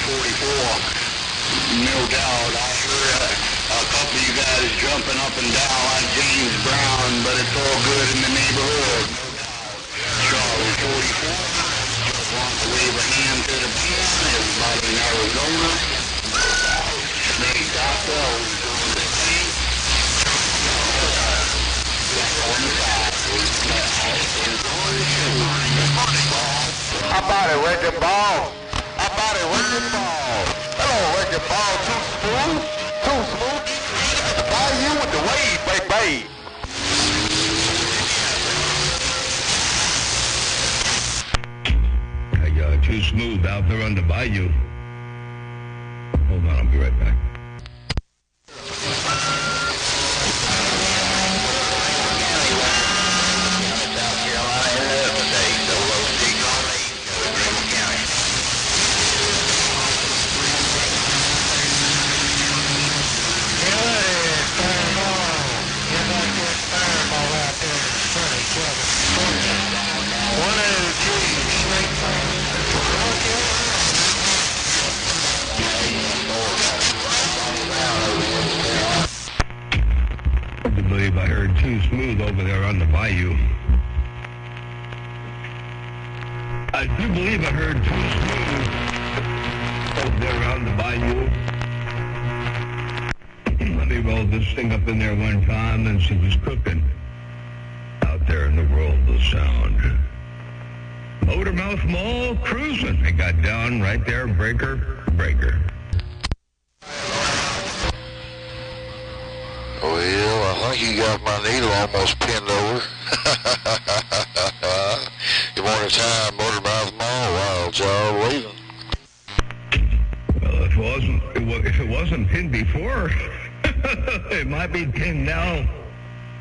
44. No doubt. I heard a couple of you guys jumping up and down like James Brown, but it's all good in the neighborhood. Charlie 44. Just want to wave a hand to the band. Everybody in Arizona. Snake Doctor, who's doing the thing. How about it, Wrecking Ball? How about it, Wrecking Ball? Hello, Wrecking Ball. Too smooth? Too smooth? By you with the wave, baby. Hey, Too Smooth out there on the bayou. Hold on, I'll be right back. I believe I heard Too Smooth over there on the bayou. I do believe I heard Too Smooth over there on the bayou. Let me roll this thing up in there one time and she was cooking out there in the world of sound. Motormouth Mall cruising. They got down right there, breaker. Well, I think you got my needle almost pinned over. Good morning, time, Motormouth Mall, Wild Child waving. Well, if it wasn't pinned before, it might be pinned now.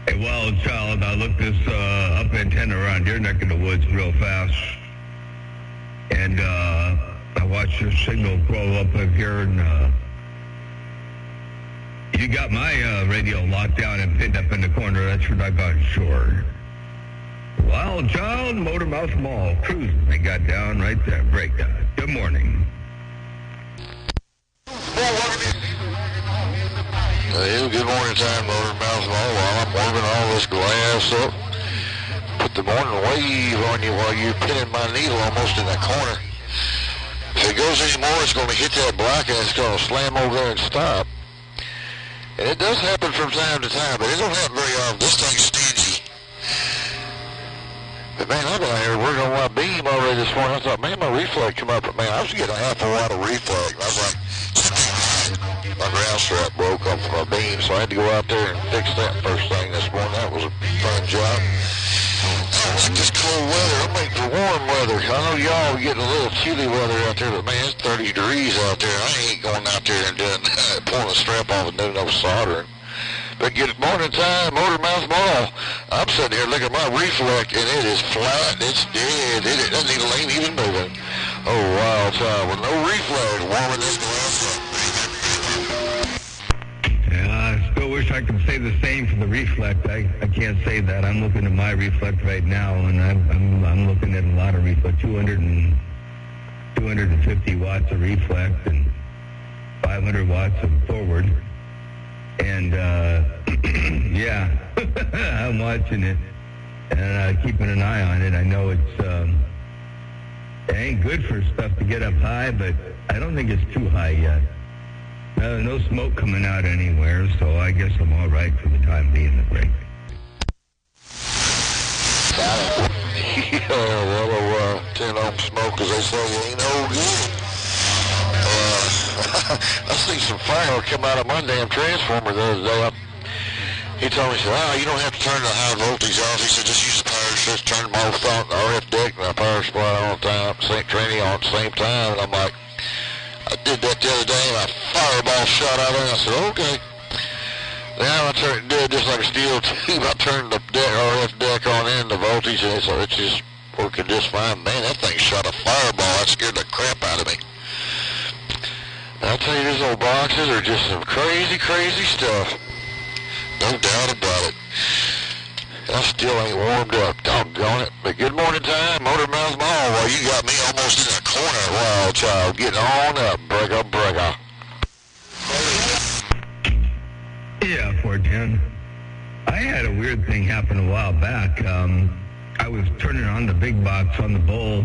Hey, Wild Child, I looked this up antenna around your neck of the woods real fast, and I watched your signal grow up here, and you got my radio locked down and pinned up in the corner. That's for doggone sure. Wild Child, Motormouth Mall, cruising. They got down right there. Breakdown. Good morning. Well, good morning time, Motormouth Mall. While I'm warming all this glass up, put the morning wave on you while you're pinning my needle almost in that corner. If it goes anymore, it's going to hit that block and it's going to slam over there and stop. And it does happen from time to time, but it don't happen very often. This thing's stingy. But man, I've been out here working on my beam already this morning. I thought, man, my reflex come up, but man, I was getting a half a watt of reflex. I was like, my ground strap broke off my beam, so I had to go out there and fix that first thing this morning. That was a fun job. I don't like this cold weather. I'm making for warm weather. I know y'all are getting a little chilly weather out there, but man, it's 30 degrees out there. I ain't going out there and doing pulling the strap off and doing no soldering. But good morning time, Motormouth Mall. I'm sitting here looking at my reflect, and it is flat. It's dead. It doesn't even ain't even moving. Oh, wild time with no reflect, warming this glass up. Yeah, I still wish I could say the same for the reflect. I can't say that. I'm looking at my reflect right now, and I'm looking at a lot of reflect, 250 watts of reflect and 500 watts of forward. And yeah, I'm watching it and keeping an eye on it. I know it ain't good for stuff to get up high, but I don't think it's too high yet. No smoke coming out anywhere, so I guess I'm all right for the time being. The break. Yeah, well, 10-ohm smoke, as they say, ain't no good. I seen some fire come out of my damn transformer the other day. He told me, he said, you don't have to turn the high voltage off. He said, just use the power switch, turn them off on the RF deck and the power supply on at the time, training on at the same time. And I'm like, I did that the other day, and a fireball shot out of it. I said, okay. Now I did it just like a steel tube. I turned the RF deck on in, the voltage, and it's just working just fine. Man, that thing shot a fireball. That scared the crap out of me. And I'll tell you, these old boxes are just some crazy, crazy stuff. No doubt about it. And I still ain't warmed up, doggone it. But good morning time, Motormouth Mall. Well, you got me almost in a corner, wild child. Getting on up, break. happened a while back. I was turning on the big box on the bowl,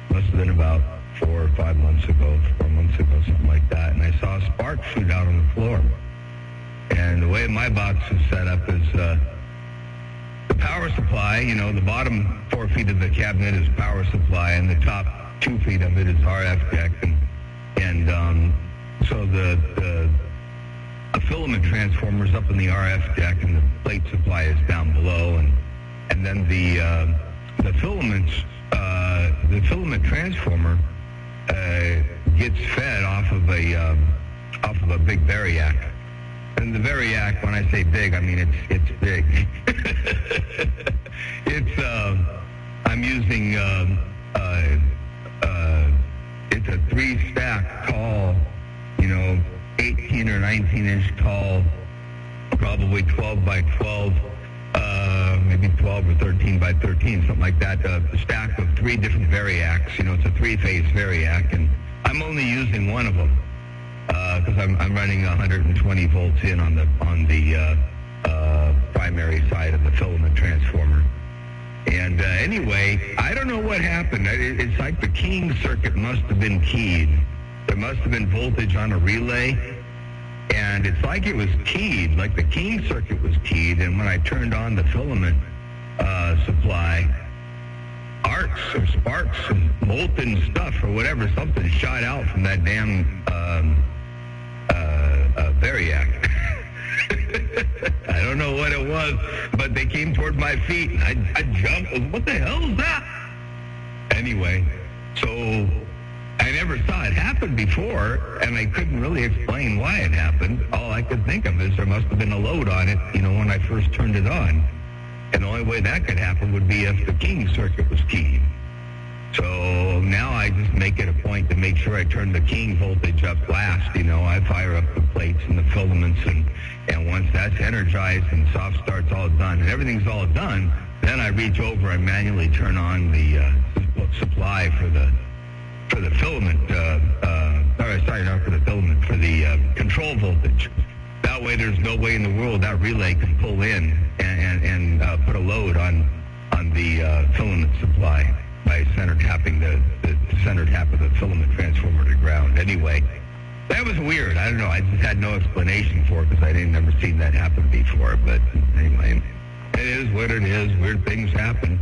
must have been about 4 or 5 months ago, something like that, and I saw a spark shoot out on the floor. And the way my box is set up is the power supply, you know, the bottom 4 feet of the cabinet is power supply, and the top 2 feet of it is RF deck, and so the filament transformer is up in the RF deck, and the plate supply is down below, and then the filament transformer gets fed off of a big variac. And the variac, when I say big, I mean it's big. I'm using it's a 3-stack tall, you know, 18 or 19 inch tall, probably 12 by 12, maybe 12 or 13 by 13, something like that, a stack of 3 different variacs. You know, it's a 3-phase variac, and I'm only using one of them because I'm running 120 volts in on the primary side of the filament transformer. And anyway, I don't know what happened. It's like the keying circuit must have been keyed. There must have been voltage on a relay, and it's like it was keyed, like the keying circuit was keyed, and when I turned on the filament supply, arcs or sparks and molten stuff or whatever, something shot out from that damn variac. I don't know what it was, but they came toward my feet, and I jumped. What the hell is that? Anyway, so I never saw it happen before, and I couldn't really explain why it happened. All I could think of is there must have been a load on it, you know, when I first turned it on. And the only way that could happen would be if the keying circuit was keyed. So now I just make it a point to make sure I turn the keying voltage up last. You know, I fire up the plates and the filaments, and once that's energized and soft start's all done and everything's all done, then I reach over and manually turn on the supply for the filament, not for the filament, for the control voltage. That way there's no way in the world that relay can pull in and put a load on the filament supply by center tapping the center tap of the filament transformer to ground. Anyway, that was weird. I don't know. I just had no explanation for it because I didn't never seen that happen before. But anyway, it is what it is. Weird things happen.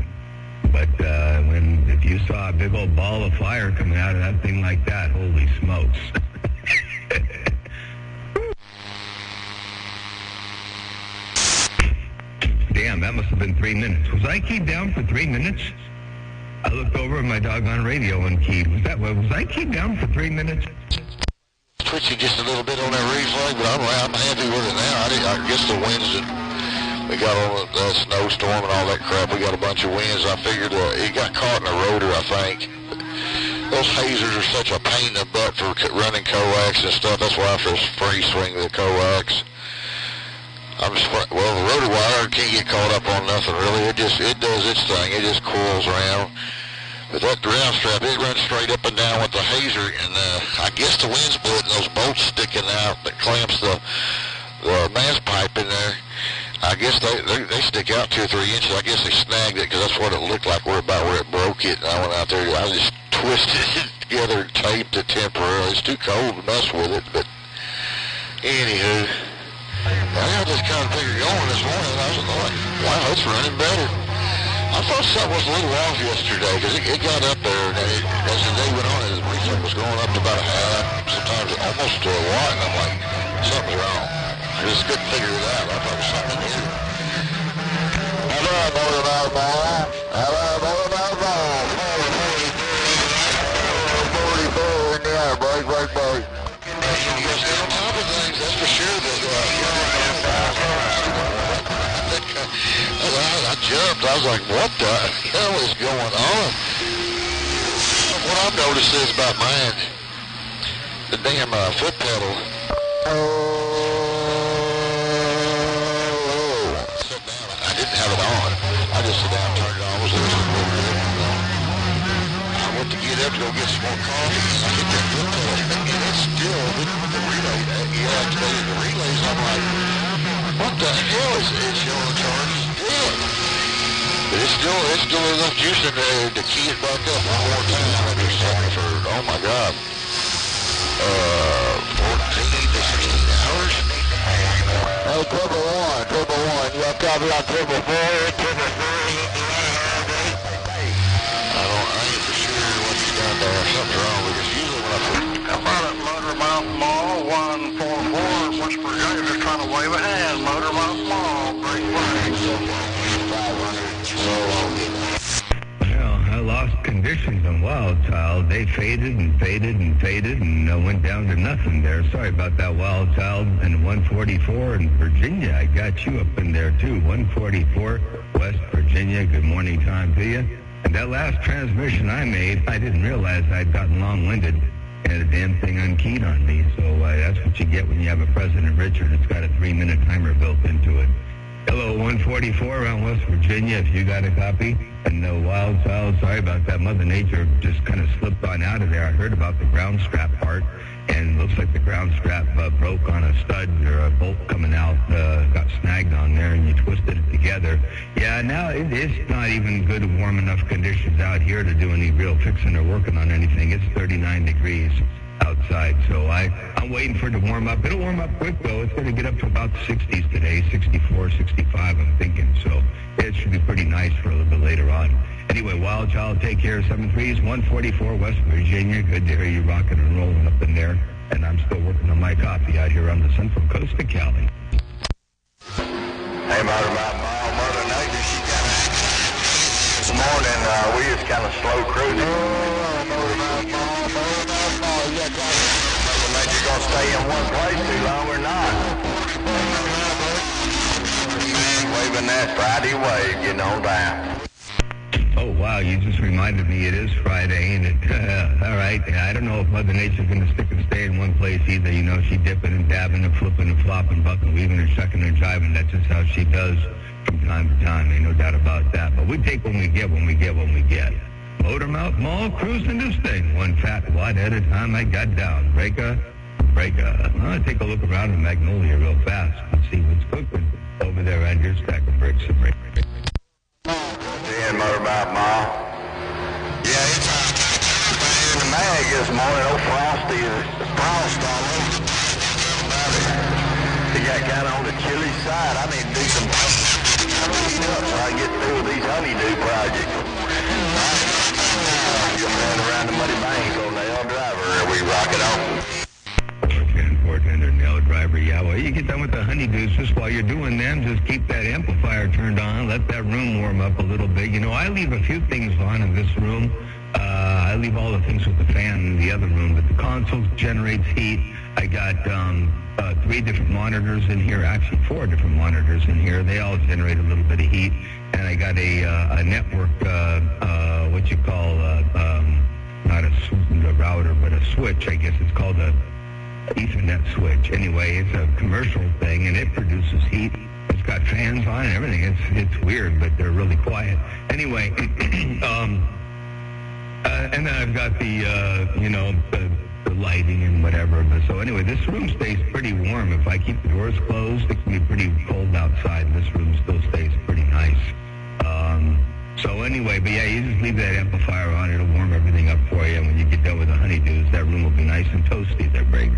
But if you saw a big old ball of fire coming out of that thing like that, holy smokes. Damn, that must have been 3 minutes. Was I keyed down for 3 minutes? I looked over at my doggone radio and keyed. Was I keyed down for 3 minutes? Twitching just a little bit on that replay, but I'm happy with it now. I guess the winds that we got on the snowstorm and all that crap, we got a bunch of winds. I figured it got caught in a rotor, I think. Those hazers are such a pain in the butt for running coax and stuff. That's why I just free swing the coax. Well, the rotor wire can't get caught up on nothing really. It does its thing. It just coils around. But that ground strap, it runs straight up and down with the hazer, and I guess the wind's blowing, those bolts sticking out that clamps the mass pipe in there. I guess they stick out 2 or 3 inches. I guess they snagged it because that's what it looked like about where it broke it. And I went out there, I just twisted it together and taped it temporarily. It's too cold to mess with it, but anywho. I got this kind of figure going this morning, and I was like, wow, it's running better. I thought something was a little off yesterday, because it got up there, and as the day went on, the reading was going up to about a half, sometimes almost to a watt, and I'm like, something's wrong. I just couldn't figure it out. I thought it was something new. Hello, Motor. Hello, Motor. 44 in the air, boys. You guys stay on top of things, that's for sure. I jumped. I was like, what the hell is going on? What I've noticed is about mine, the damn foot pedal. Sit down. I didn't have it on. I just sit down, turned it on. Was I went to get up to go get some more coffee, and I hit that foot pedal, and it's still the relay. He activated the relays. I'm like, what the hell is it showing charges? it's still enough juice in there to key it back up one more time. I just checking for, oh my God, 14 to 16 hours. Hey, Triple One, you got copy on Triple 4? I ain't for sure what's down there. Something's wrong because usually when I put... How about it, Motor Mouth Mall, 144, West Virginia, just trying to wave a hand. Motor Mouth Mall, great place. Well, I lost conditions on Wild Child. They faded and faded and faded and went down to nothing there. Sorry about that, Wild Child. And 144 in Virginia, I got you up in there too. 144 West Virginia, good morning time to you. And that last transmission I made, I didn't realize I'd gotten long-winded and had a damn thing unkeyed on me. So that's what you get when you have a President Richard. It's got a 3-minute timer built into it. Hello, 144 around West Virginia, if you got a copy. And Wild Child, sorry about that. Mother Nature just kind of slipped on out of there. I heard about the ground strap part, and it looks like the ground strap broke on a stud or a bolt coming out, got snagged on there, and you twisted it together. Yeah, now it's not even good warm enough conditions out here to do any real fixing or working on anything. It's 39 degrees outside, so I'm waiting for it to warm up. It'll warm up quick, though. It's going to get up to about the 60s today, 64, 65, I'm thinking. So it should be pretty nice for a little bit later on. Anyway, Wild Child, take care. 73s, 144 West Virginia. Good to hear you rocking and rolling up in there. And I'm still working on my copy out here on the Central Coast of Cali. Hey, Motor Mouth Mall, Mother Nature, she got an accident this morning. We was kind of slow cruising. Motor Mouth Mall, you got Mother Nature gonna stay in one place too long or not? Man, waving that Friday wave, getting on down. Oh, wow, you just reminded me it is Friday, and all right. I don't know if Mother Nature's going to stick and stay in one place either. You know, she dipping and dabbing and flipping and flopping, bucking, weaving and shucking and jiving. That's just how she does from time to time. Ain't no doubt about that. But we take when we get, when we get, when we get. Motor Mouth Mall, cruising this thing. One fat wad at a time I got down. Breaker. I'll take a look around in Magnolia real fast and see what's cooking over there on your stack of bricks and bricks. Motor Mouth Mall. Yeah, it's in the mag this morning. Old Frosty is frost all over. He got kind of on the chilly side. I need to do some heat up so I can get through with these honeydew projects. Just ran around the Muddy Bank on the L Driver and we rock it on. 410 Nail Driver, yeah. Well, you get done with the honeydews. Just while you're doing them, just keep that amplifier turned on. Let that room warm up a little bit. You know, I leave a few things on in this room. I leave all the things with the fan in the other room, but the console generates heat. I got 3 different monitors in here, actually 4 different monitors in here. They all generate a little bit of heat. And I got a network, what you call, not a router, but a switch, I guess it's called a Ethernet switch. Anyway, it's a commercial thing, and it produces heat. It's got fans on and everything. It's weird, but they're really quiet. Anyway, and then I've got the lighting and whatever. But so anyway, this room stays pretty warm. If I keep the doors closed, it can be pretty cold outside. This room still stays pretty nice. So anyway, but yeah, you just leave that amplifier on. It'll warm everything up for you. And when you get done with the honeydews, that room will be nice and toasty there, Greg.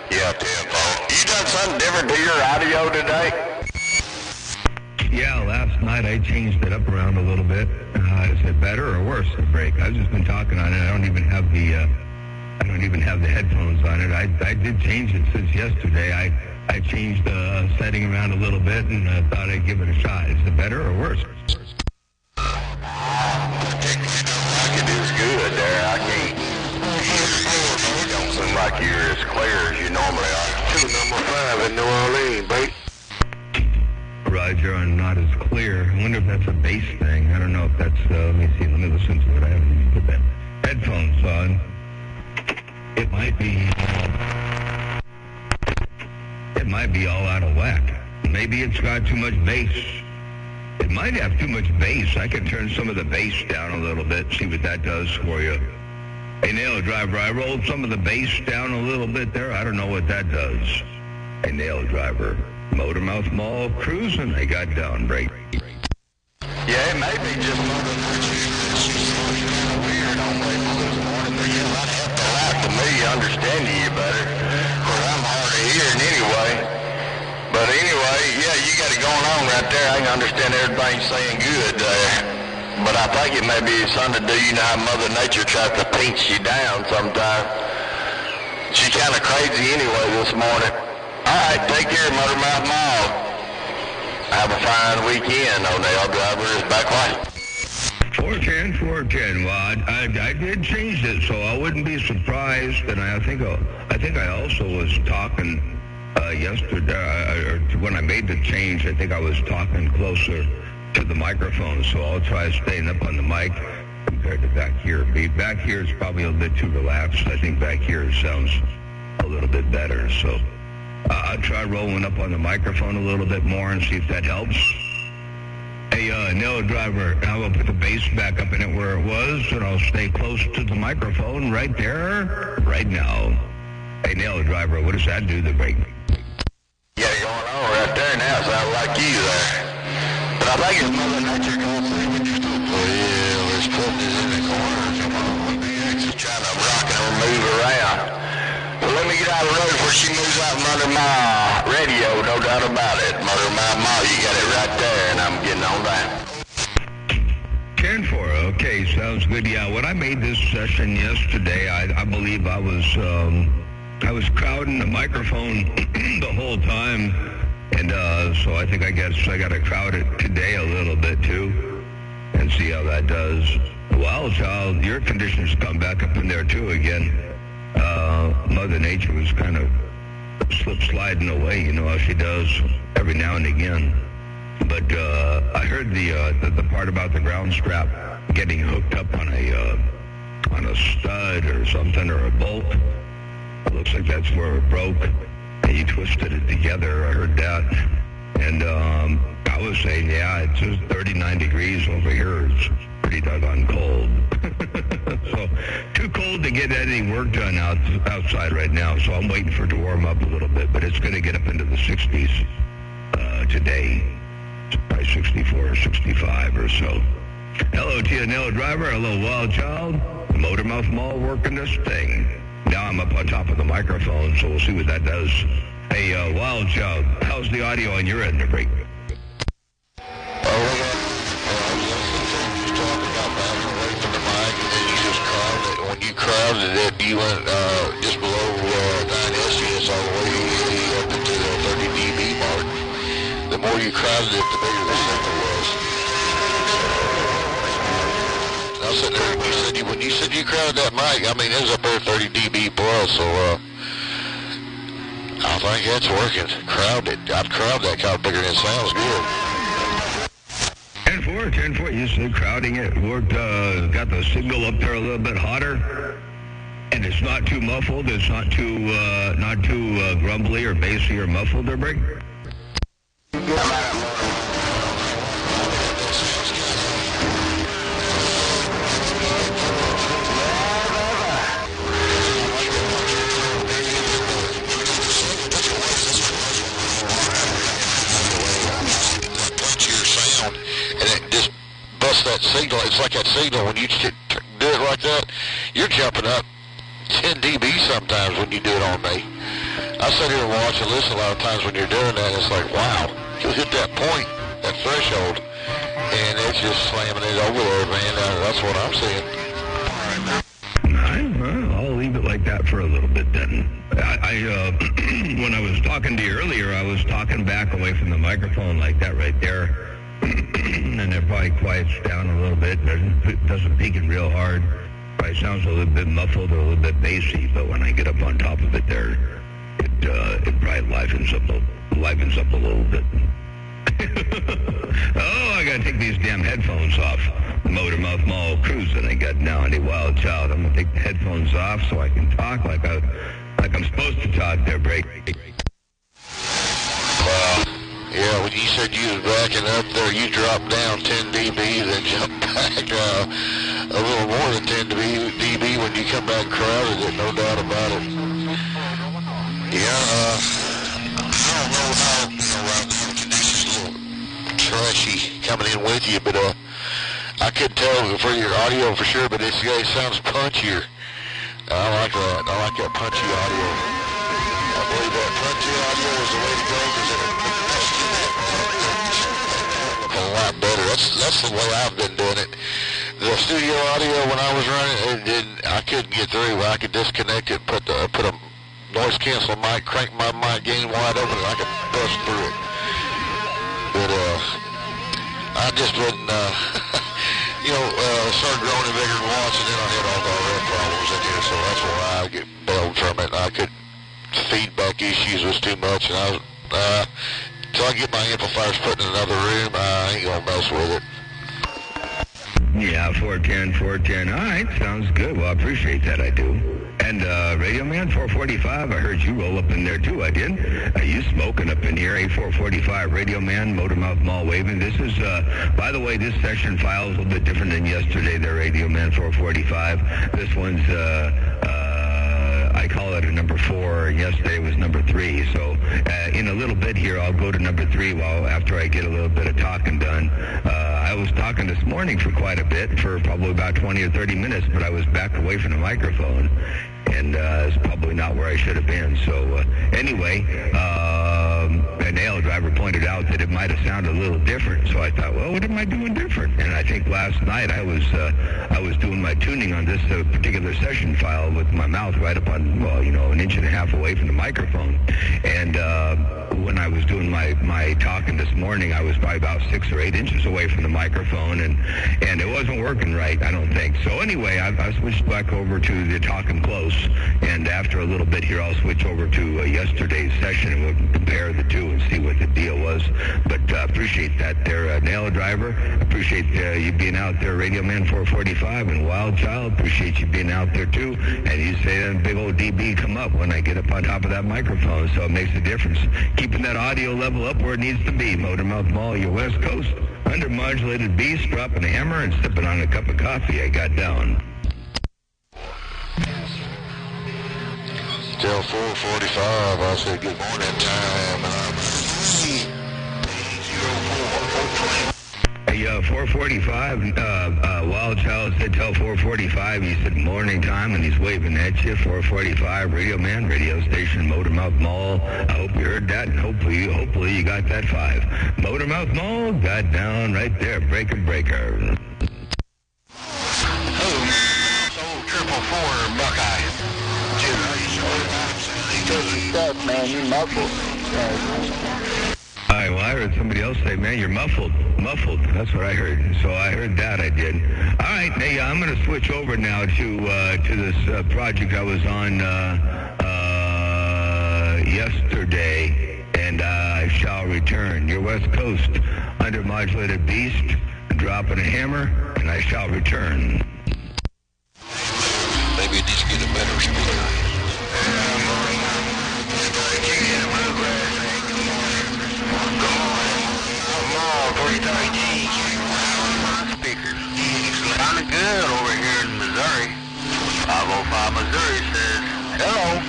Yeah, Tim. You done something different to your audio today? Yeah, last night I changed it up around a little bit. Is it better or worse, the break? I've just been talking on it. I don't even have the headphones on it. I did change it since yesterday. I changed the setting around a little bit and thought I'd give it a shot. Is it better or worse? I could do as good there. I can't hear you. You don't seem like you're as clear as you normally are. Number 5 in New Orleans, babe. Roger, I'm not as clear. I wonder if that's a bass thing. I don't know if that's, let me see, let me listen to it. I haven't even put that headphones on. It might be all out of whack. Maybe it's got too much bass. It might have too much bass. I can turn some of the bass down a little bit, see what that does for you. Hey, Nail Driver, I rolled some of the bass down a little bit there. I don't know what that does. Hey, Nail Driver, Motor Mouth Mall, cruising. I got down break. Yeah, it may be just Mother Nature. She's kind of weird on April this morning. But yeah, I'd have to laugh to me understanding you better. Of course, I'm hard of hearing anyway. But anyway, yeah, you got it going on right there. I can understand everything saying good there. But I think it may be something to do, you know how Mother Nature tries to pinch you down sometimes. She's kind of crazy anyway this morning. All right, take care, Motor Mouth Mall. Have a fine weekend, O'Neill Driver is back light. 410. Well, I did change it, so I wouldn't be surprised. And I think I also was talking yesterday, or when I made the change, I think I was talking closer to the microphone, so I'll try staying up on the mic compared to back here. Back here is probably a little bit too relaxed. I think back here sounds a little bit better, so I'll try rolling up on the microphone a little bit more and see if that helps. Hey, Nail Driver, I will put the bass back up in it where it was, and I'll stay close to the microphone right there, right now. Hey, Nail Driver, what does that do, the break? You got it going on right there now, sounds like you there. But I think it's Mother Nature going through with you. Well, yeah, let's put it in the corner. Come on, She's trying to rock and move around. So let me get out of the road before she moves out from under my radio, no doubt about it. Mother Mouth Mall, you got it right there, and I'm getting on that. 10-4, okay, sounds good. Yeah, when I made this session yesterday, I believe I was crowding the microphone the whole time, and so I think I got to crowd it today a little bit too, and see how that does. Well, child, your conditions come back up in there too again. Mother Nature was kind of sliding away, you know how she does every now and again. But I heard the part about the ground strap getting hooked up on a stud or something, or a bolt. It looks like that's where it broke, and you twisted it together. I heard that. And I was saying, yeah, it's just 39 degrees over here. It's pretty doggone cold. So too cold to get any work done outside right now, so I'm waiting for it to warm up a little bit, but it's going to get up into the 60s today. It's probably 64 or 65 or so. Hello, Tia Nail Driver. Hello, Wild Child. Motor Mouth Mall working this thing. Now I'm up on top of the microphone, so we'll see what that does. Hey, Wild Child, how's the audio on your end to break? Crowded it, you went just below 9 SES all the way up into the 30 dB mark. The more you crowded it, the bigger the signal was. I was sitting there, and when you said you crowded that mic, I mean, it was up there 30 dB plus, so I think that's working. Crowded. I'd crowd that kind of bigger, and it sounds good. 10-4, you said crowding it worked, got the signal up there a little bit hotter, and it's not too muffled, it's not too grumbly or bassy or muffled or break? That signal, it's like that signal when you do it like that, you're jumping up 10 dB sometimes when you do it on me. I sit here and watch and listen a lot of times when you're doing that, it's like, wow, you'll hit that point, that threshold, and it's just slamming it over there, man. That's what I'm seeing. I'll leave it like that for a little bit then. When I was talking to you earlier, I was talking back away from the microphone like that right there. And it probably quiets down a little bit. It doesn't peak it real hard. Probably sounds a little bit muffled or a little bit bassy, but when I get up on top of it there, it probably livens up a little bit. Oh, I gotta take these damn headphones off. The Motor Mouth Mall cruising I got now. Any Wild Child, I'm gonna take the headphones off so I can talk like I'm supposed to talk there, break. Yeah, when you said you was backing up there, you dropped down 10 dB, then jumped back a little more than 10 dB when you come back crowded it, no doubt about it. Yeah, I don't know how, right now the conditions a little trashy, coming in with you, but I couldn't tell for your audio for sure, but it sounds punchier. I like that. I like that punchy audio. I believe that punchy audio is the way to go because it a lot better. That's the way I've been doing it. The studio audio when I was running, I couldn't get through. I could disconnect it, put a noise canceling mic, crank my mic gain wide open, and I could bust through it. But I just wouldn't. Started growing and bigger and once, and then I had all the RF problems in here, so that's why I get bailed from it. I could feedback issues was too much, and I was till I get my amplifiers put in another room, I ain't gonna mess with it. Yeah, 410. All right, sounds good. Well, I appreciate that, I do. And Radio Man 445, I heard you roll up in there too. I did. You smoking up in here, A445 Radio Man, Motormouth Mall waving. This is, by the way, this session file is a little bit different than yesterday. The Radio Man 445. This one's, I call it a number 4. Yesterday was number 3. So in a little bit here, I'll go to number 3 after I get a little bit of talking done. I was talking this morning for quite a bit, for probably about 20 or 30 minutes, but I was back away from the microphone, and it's probably not where I should have been. So anyway, a nail driver pointed out that it might have sounded a little different. So I thought, well, what am I doing different? And I think last night I was doing my tuning on this particular session file with my mouth right up on, an inch and a half away from the microphone. And when I was doing my talking this morning, I was probably about 6 or 8 inches away from the microphone, and it wasn't working right, I don't think. So anyway, I switched back over to the talking close, and after a little bit here, I'll switch over to yesterday's session, and we'll compare the two and see what the deal was. But appreciate that there, Nail Driver. Appreciate you being out there, Radio Man 445, and Wild Child. Appreciate you being out there too. And you say that big old DB come up when I get up on top of that microphone, so it makes a difference. Keeping that audio level up where it needs to be. Motormouth Mall, your West Coast. Undermodulated beast, dropping a hammer and sipping on a cup of coffee I got down. Till 4:45, I said good morning time, and I'm 445, Wild Child said tell 445, he said morning time, and he's waving at you. 445, Radio Man, radio station, Motormouth Mall. I hope you heard that, and hopefully you got that 5. Motormouth Mall, got down right there, breaker. Triple 4 Buckeye. Stuff, man, you muffled. All right, well, I heard somebody else say, man, you're muffled. That's what I heard. So I heard that, I did. All right, hey, I'm going to switch over now to this project I was on yesterday, and I shall return. Your West Coast undermodulated beast, dropping a hammer, and I shall return. Maybe it needs to get a better speaker. Sounding good over here in Missouri. 505 Missouri says, hello.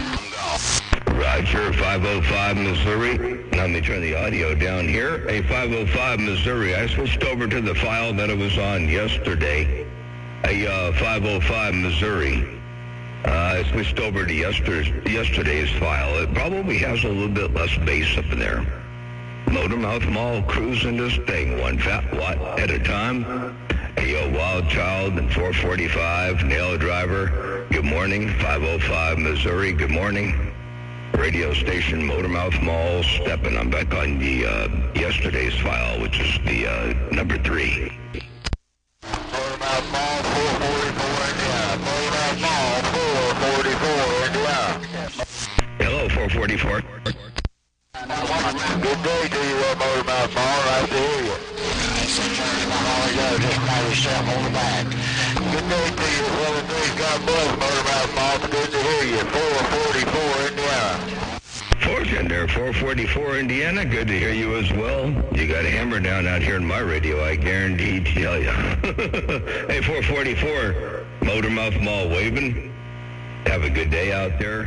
Roger, 505 Missouri. Let me turn the audio down here. Hey, 505 Missouri. I switched over to the file that I was on yesterday. Hey, 505 Missouri. I switched over to yesterday's file. It probably has a little bit less bass up in there. Motormouth Mall cruising this thing, 1 fat watt at a time. Hey, yo, Wild Child and 445, Nail Driver, good morning. 505 Missouri, good morning. Radio station, Motormouth Mall, stepping. I'm back on the yesterday's file, which is the number 3. Motormouth Mall, 444 Indiana. Motormouth Mall, 444 Indiana. Hello, 444. Good day to you, Motormouth Mall. Nice to hear you. Just pat yourself on the back. Good day to you, brother. God bless, Motormouth Mall. Good to hear you. 444 Indiana. Fortune there, 444 Indiana. Good to hear you as well. You got a hammer down out here in my radio, I guarantee to tell you. Hey, 444, Motormouth Mall waving. Have a good day out there.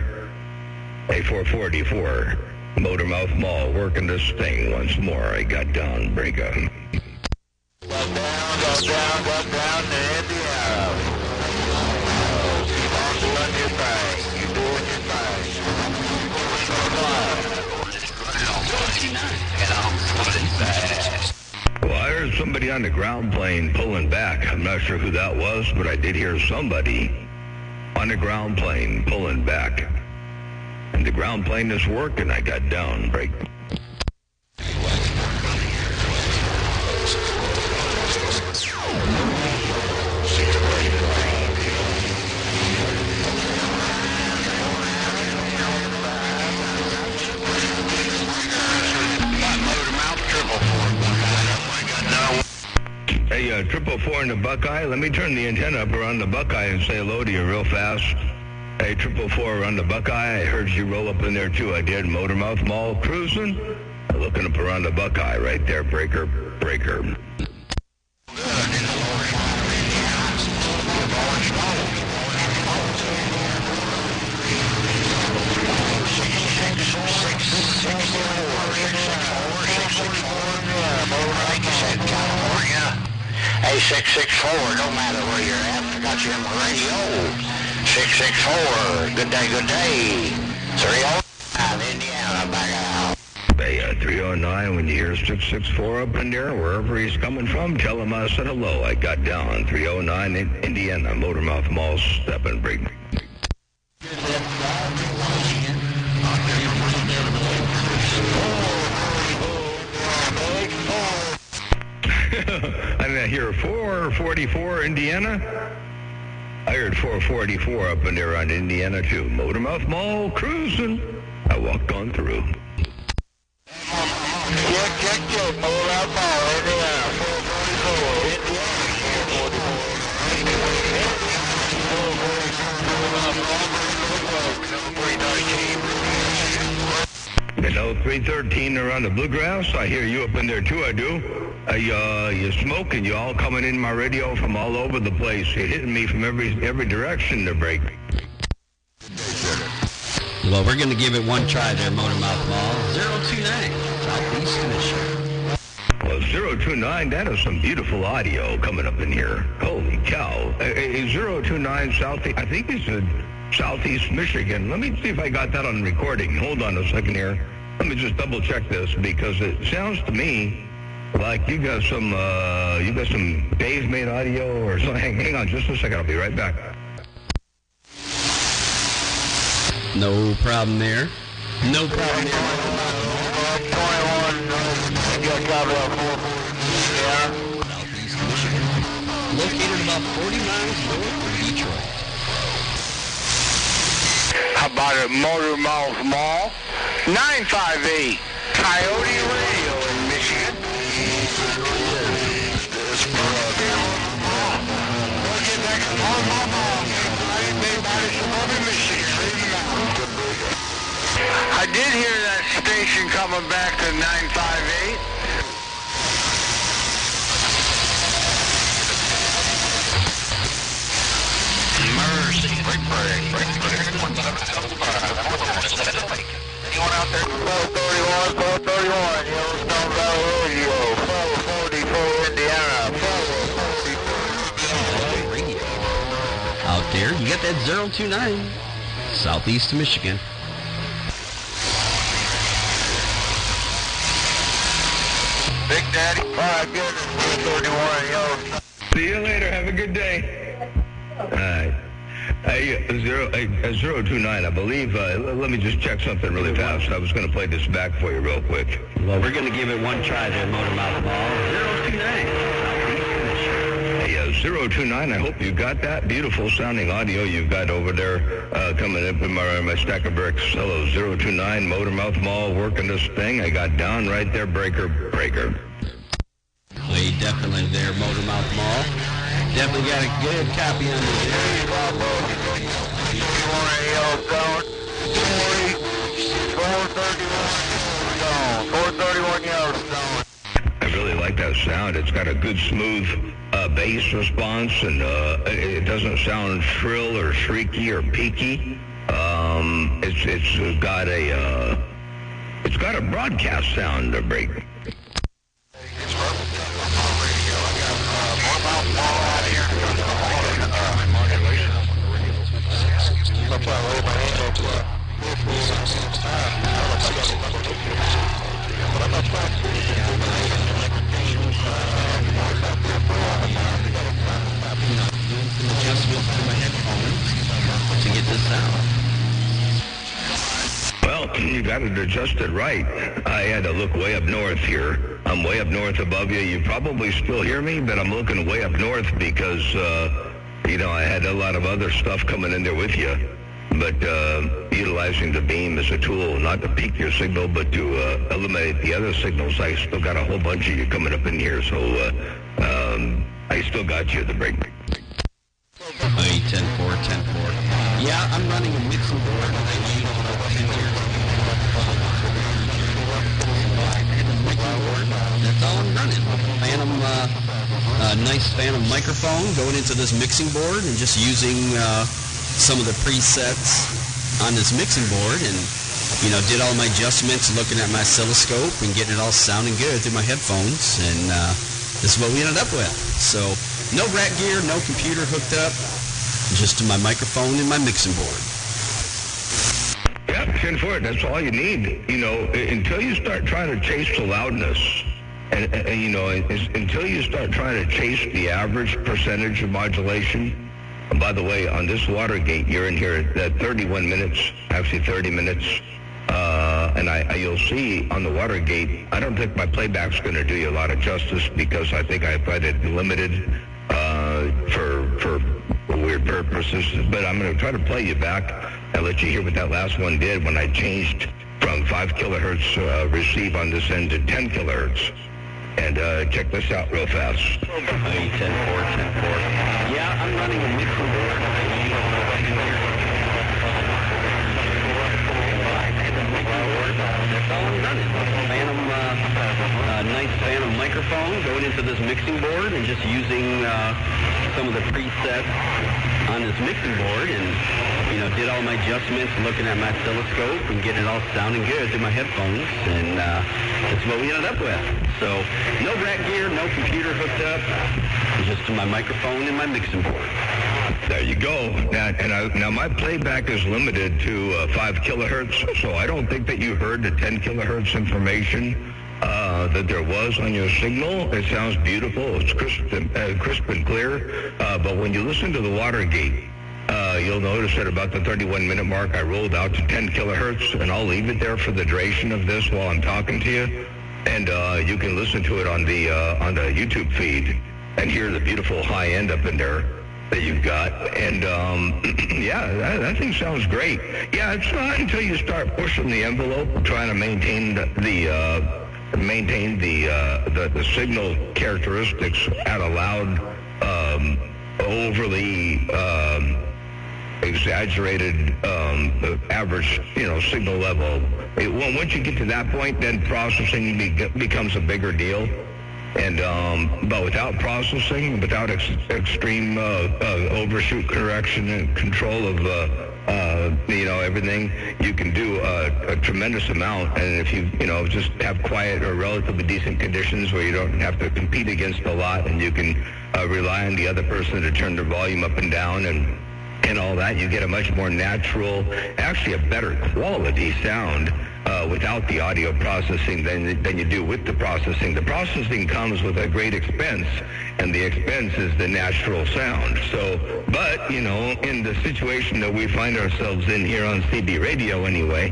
Hey, 444, Motormouth Mall working this thing once more. I got down, break up. down to Indiana. Keep on doing your thing. You doing your thing. Well, I heard somebody on the ground plane pulling back. I'm not sure who that was, but I did hear somebody on the ground plane pulling back. And the ground plane is working. I got down. Break. Hey, 444 in the Buckeye. Let me turn the antenna up around the Buckeye and say hello to you real fast. Hey, 444 around the Buckeye. I heard you roll up in there too. I did. Motormouth Mall cruising. Looking up around the Buckeye right there. Breaker. Hey, 664, don't matter where you're at, I got you on the radio. 664, good day. 309, Indiana, back out. Hey, 309, when you hear 664 up in there, wherever he's coming from, tell him I said hello. I got down. 309 in Indiana, Motormouth Mall, step and break. I didn't hear 444 Indiana. I heard 444 up in there on Indiana too. Motormouth Mall cruising. I walked on through. Check, Motormouth Mall, Indiana, 444, You know, 313 around the Bluegrass. I hear you up in there too, I do. You smoking, you all coming in my radio from all over the place. You're hitting me from every direction to break. Well, we're going to give it one try there, Motormouth Mall. 029, Southeast Michigan. Well, 029, that is some beautiful audio coming up in here. Holy cow. 029 Southeast, I think it's Southeast Michigan. Let me see if I got that on recording. Hold on a second here. Let me just double check this because it sounds to me like you got some Dave's made audio or something. Hang on just a second. I'll be right back. No problem there. No problem there. 21, Southeast Michigan. Located about 40 miles north of Detroit. How about at Motormouth Mall? 958 Coyote Radio in Michigan. I did hear that station coming back to 958. Mercy. Anyone out there? 431, Yellowstone Valley Radio, 444 Indiana, 444 Radio. Out there, you got that 029, Southeast Michigan. Big Daddy. All right, good. 431 Yellowstone. See you later. Have a good day. All right. Hey, 029, I believe, let me just check something really fast. I was going to play this back for you real quick. Well, we're going to give it one try there, Motormouth Mall. 029, Southeast Michigan. Hey, 029, I hope you got that beautiful sounding audio you've got over there coming up in my stack of bricks. Hello, 029, Motormouth Mall, working this thing. I got down right there, breaker. Well, you definitely there, Motormouth Mall. Definitely got a good copy on the there. 431 Yellowstone. I really like that sound. It's got a good smooth bass response, and it doesn't sound shrill or shrieky or peaky. It's got a broadcast sound to break. It's perfect. On radio, I got I'm trying to lay my hand on to it. It seems time. I don't know if I got it. But I'm not trying to. Doing some adjustments to my headphones to get this sound. Well, you got it adjusted right. I had to look way up north here. I'm way up north above you. You probably still hear me, but I'm looking way up north because, I had a lot of other stuff coming in there with you. But utilizing the beam as a tool, not to peak your signal, but to eliminate the other signals. I still got a whole bunch of you coming up in here, so I still got you at the break. Hey, 10-4, 10-4. Yeah, I'm running a mixing board that I used for 10 years. That's all I'm running. Nice Phantom microphone going into this mixing board and just using some of the presets on this mixing board and, did all my adjustments looking at my oscilloscope and getting it all sounding good through my headphones. And this is what we ended up with. So no rat gear, no computer hooked up, just my microphone and my mixing board. Yeah, 10-4, that's all you need. Until you start trying to chase the loudness, and until you start trying to chase the average percentage of modulation. And by the way, on this Watergate, you're in here at 31 minutes, actually 30 minutes. And you'll see on the Watergate, I don't think my playback's going to do you a lot of justice because I think I've got it limited for weird purposes. But I'm going to try to play you back and let you hear what that last one did when I changed from 5 kilohertz receive on this end to 10 kilohertz. And check this out real fast. Hey, 10-4, 10-4. Yeah, I'm running a mixing board. That's all I'm running. Nice Phantom microphone going into this mixing board and just using some of the presets on this mixing board and, did all my adjustments looking at my oscilloscope and getting it all sounding good through my headphones. And that's what we ended up with. So no rat gear, no computer hooked up, just my microphone and my mixing board. There you go. Now my playback is limited to 5 kilohertz, so I don't think that you heard the 10 kilohertz information that there was on your signal. It sounds beautiful. It's crisp and clear. But when you listen to the Watergate, you'll notice that about the 31-minute mark, I rolled out to 10 kilohertz, and I'll leave it there for the duration of this while I'm talking to you. And you can listen to it on the YouTube feed and hear the beautiful high end up in there that you've got. And yeah, that thing sounds great. Yeah, it's not until you start pushing the envelope, trying to maintain the signal characteristics at a loud, overly exaggerated average, signal level. Once you get to that point, then processing becomes a bigger deal. And but without processing, without extreme overshoot correction and control of everything, you can do a tremendous amount. And if you just have quiet or relatively decent conditions where you don't have to compete against a lot, and you can rely on the other person to turn their volume up and down and all that, you get a much more natural, actually a better quality sound without the audio processing than you do with the processing. The processing comes with a great expense, and the expense is the natural sound. So, but, in the situation that we find ourselves in here on CB radio anyway,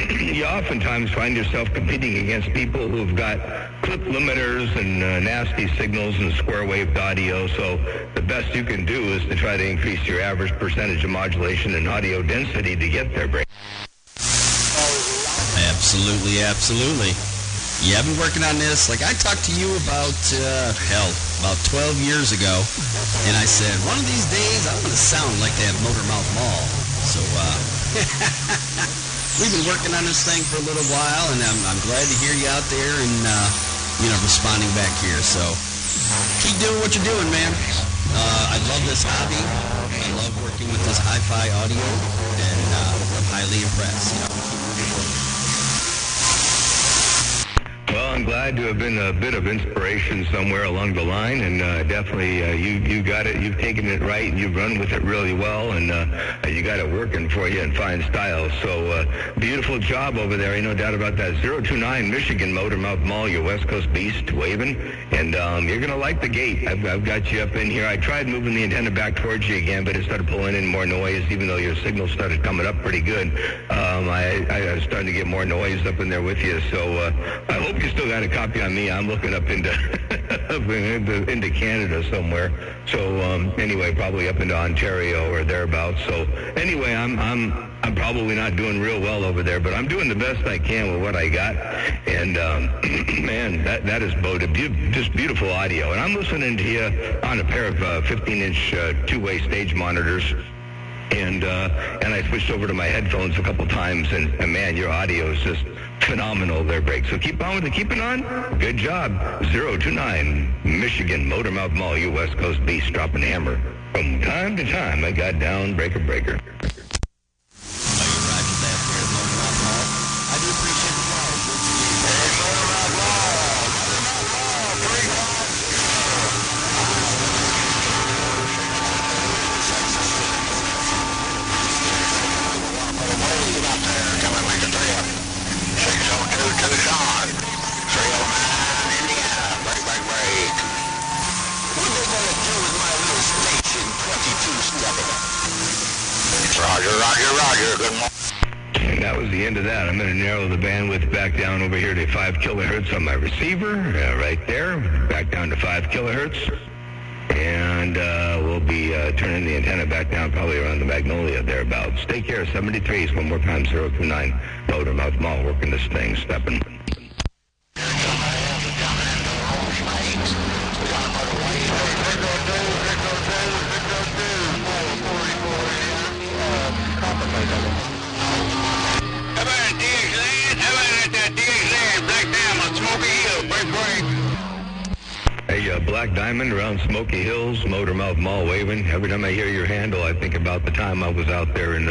you oftentimes find yourself competing against people who've got clip limiters and nasty signals and square-wave audio. So the best you can do is to try to increase your average percentage of modulation and audio density to get there, Brady. Absolutely. Yeah, I've been working on this. Like I talked to you about 12 years ago, and I said, one of these days I want to sound like that Motormouth Mall. So we've been working on this thing for a little while, and I'm glad to hear you out there and responding back here. So keep doing what you're doing, man. I love this hobby. I love working with this hi-fi audio, and I'm highly impressed. Well, I'm glad to have been a bit of inspiration somewhere along the line, and definitely you got it. You've taken it right, and you've run with it really well, and you got it working for you in fine style. So beautiful job over there. Ain't no doubt about that. 029 Michigan Motormouth Mall, your West Coast beast, waving, and you're going to like the gate. I've got you up in here. I tried moving the antenna back towards you again, but it started pulling in more noise, even though your signal started coming up pretty good. I was starting to get more noise up in there with you, so I hope you still got a copy on me. I'm looking up into into Canada somewhere. So anyway, probably up into Ontario or thereabouts. So anyway, I'm probably not doing real well over there, but I'm doing the best I can with what I got. And man, that is just beautiful audio. And I'm listening to you on a pair of 15-inch two-way stage monitors. And I switched over to my headphones a couple times, and man, your audio is just phenomenal there, Break. So keep on with it. Keep it on. Good job. 029 Michigan Motormouth Mall, you West Coast beast, dropping hammer. From time to time, I got down breaker. I do appreciate the Tucson, 309 Indiana, break. What are they gonna do with my little station, 22-7? Roger, good morning. And that was the end of that. I'm going to narrow the bandwidth back down over here to 5 kilohertz on my receiver, right there, back down to 5 kilohertz. And we'll be turning the antenna back down probably around the Magnolia thereabouts. Take care, 73s, one more time, 029 Motormouth Mall, working this thing, stepping. Black Diamond around Smoky Hills, Motormouth Mall waving. Every time I hear your handle, I think about the time I was out there in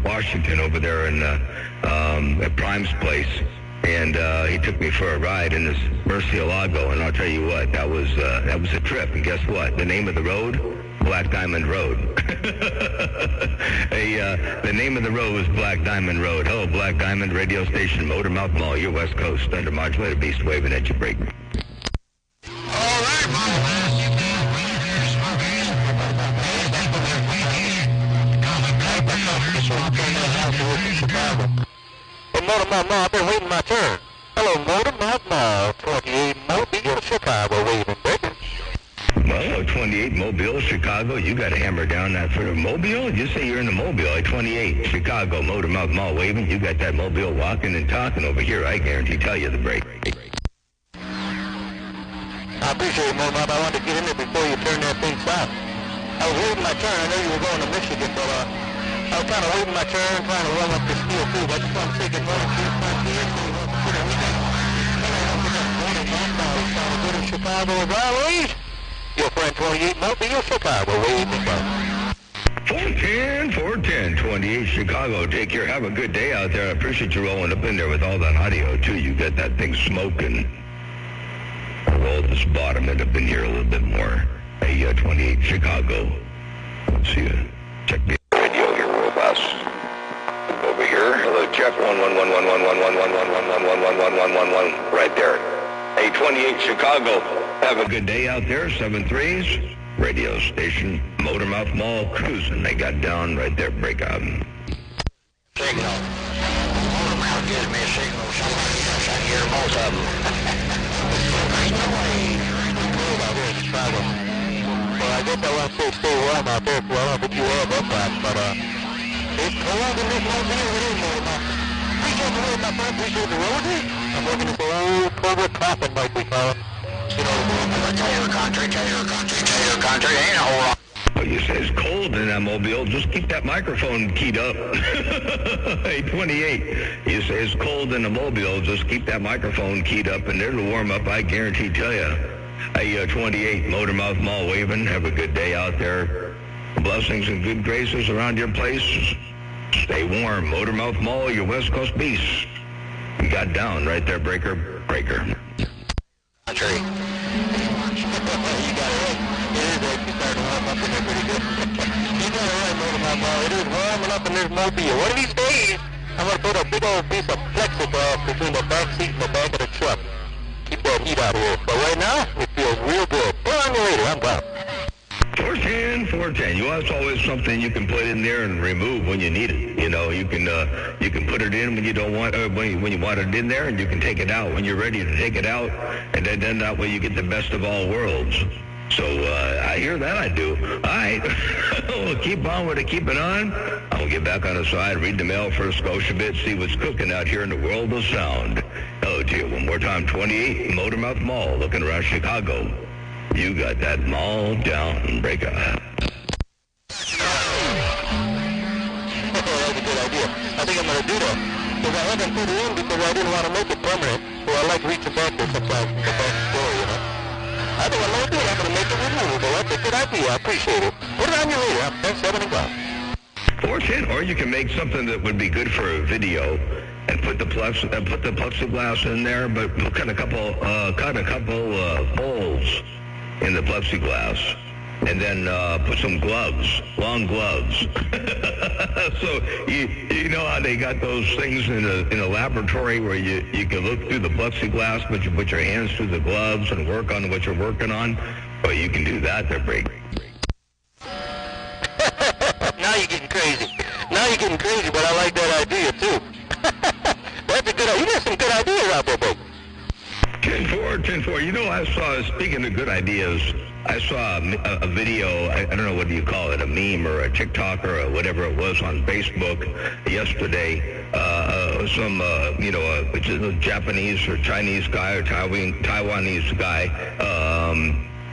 Washington over there at Prime's place. And he took me for a ride in this Murcielago, and I'll tell you what, that was a trip. And guess what? The name of the road? Black Diamond Road. The name of the road was Black Diamond Road. Hello, Black Diamond radio station, Motormouth Mall, your West Coast, under modulated beast waving at your break. Motormouth Mall, I've been waiting my turn. Hello, Motormouth Mall, 28 Mobile, Chicago, waving, baby. Well, 28 Mobile, Chicago, you got to hammer down that for Mobile? You say you're in the Mobile, 28 Chicago, Motormouth Mall waving. You got that Mobile walking and talking over here, I guarantee tell you the break. I appreciate it, Motormouth. I wanted to get in there before you turn that thing south. I was waiting my turn. I know you were going to Michigan, but I was kind of waiting my turn, trying to run up the steel tube. I just want to take it right to here. Good in Chicago, Valley. Your friend 28 Mobile, Chicago, waving back. 410, 28 Chicago. Take care. Have a good day out there. I appreciate you rolling up in there with all that audio, too. You got that thing smoking. I'll roll this bottom end up in here a little bit more. Hey, 28 Chicago. Let's see. Check the radio here real fast. Over here. Hello, check. 111111111111111 right there. Hey, 28 Chicago. Have a good day out there. 7-3s. Radio station. Motormouth Mall cruising. They got down right there. Break out. Signal. Motormouth gives me a signal. Somebody else, I hear both of them. Well, I guess I want to say stay warm out there, so I don't think you warm up fast, but it's cold in this one here, it is Motormouth. Appreciate the road, my friend, appreciate the road. I'm working this old Cobra coffin like we call it. You know, Taylor country, ain't a whole lot. Oh, you say it's cold in that Mobile. Just keep that microphone keyed up. Hey, 28. You say it's cold in the Mobile. Just keep that microphone keyed up, and it'll warm up, I guarantee tell you. Hey, 28, Motormouth Mall waving. Have a good day out there. Blessings and good graces around your place. Stay warm. Motormouth Mall, your West Coast beast. You got down right there, breaker. Country. You got it right. It is actually starting to warm up in there pretty good. You got it right, Motormouth Mo. It is warming up in this mobile. One of these days, I'm going to put a big old piece of plexiglass between the back seat and the back of the truck. Keep that heat out here. But right now, it feels real good. Put on your radio. I'm gone. 410. You know, it's always something you can put in there and remove when you need it. You know, you can put it in when you don't want, when you want it in there, and you can take it out when you're ready to take it out, and then that way you get the best of all worlds. So I hear that, I do. All right, we'll keep on with it, keep it on. I'll get back on the side, read the mail for a Scotia bit, see what's cooking out here in the world of sound. Oh dear, one more time, 28 Motormouth Mall, looking around Chicago. You got that mall down, breaker. That's a good idea. I think I'm going to do that. Because I haven't put it in because I didn't want to make it permanent. So I like reaching back there sometimes to the back door, you know. I think I'm going to do it. I'm going to make it removable. That's a good idea. I appreciate it. Put it on your radio. That's 7 o'clock. 410, or you can make something that would be good for a video and put the plexiglass in there, but cut a couple holes in the plexiglass, and then put some gloves, long gloves. So you know how they got those things in a laboratory where you can look through the plexiglass, but you put your hands through the gloves and work on what you're working on. Well, you can do that. They're break. Now you're getting crazy. But I like that idea too. That's a good idea. You got some good ideas out there, baby. 10-4. You know, speaking of good ideas, I saw a video, I don't know what do you call it, a meme or a TikTok or whatever it was on Facebook yesterday. Some Japanese or Chinese guy or Taiwanese guy,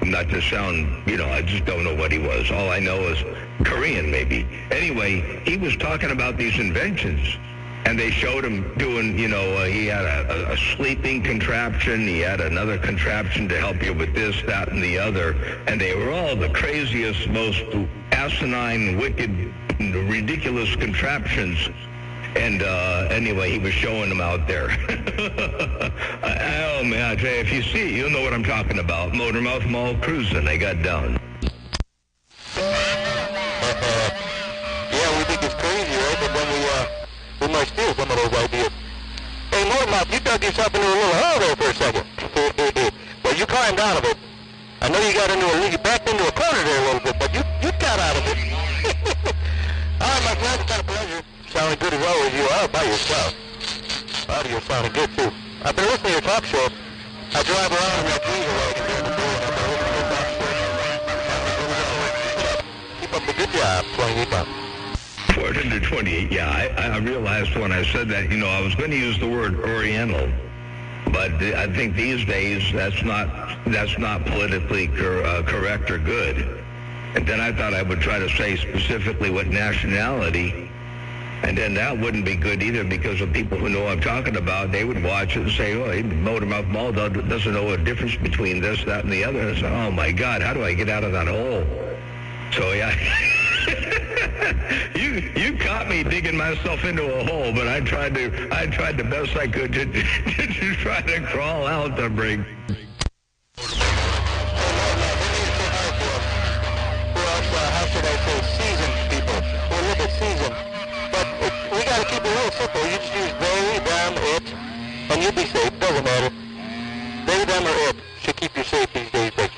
not to sound, I just don't know what he was. All I know is Korean maybe. Anyway, he was talking about these inventions. And they showed him doing, he had a sleeping contraption. He had another contraption to help you with this, that, and the other. And they were all the craziest, most asinine, wicked, ridiculous contraptions. And anyway, he was showing them out there. Oh, man, I tell you, if you see it, you'll know what I'm talking about. Motormouth Mall cruising, they got down. Yeah, we think it's crazy, right? But then we might steal some of those ideas. Hey, Motormouth, you dug yourself into a little hole there for a second. Well, you climbed out of it. I know you backed into a corner there a little bit, but you got out of it. All right, my friend, it's been a pleasure. Sounding good as always. You are by yourself. Audio sounding good, too. I've been listening to your talk show. I drive around in that diesel wagon here in the day, and I've been listening to your talk show. Keep up the good job, 28 bucks. 428, yeah, I realized when I said that, I was going to use the word Oriental, but I think these days that's not politically correct or good. And then I thought I would try to say specifically what nationality, and then that wouldn't be good either because of people who know what I'm talking about. They would watch it and say, oh, Motormouth Mall doesn't know a difference between this, that, and the other. And I said, oh my God, how do I get out of that hole? So yeah. You caught me digging myself into a hole, but I tried the best I could to try to crawl out the break. How should I say, seasoned people. We're a little bit seasoned. But we got to keep it real simple. You just use they, them, it, and you'll be safe. Doesn't matter. They, them, or it should keep you safe these days, baby.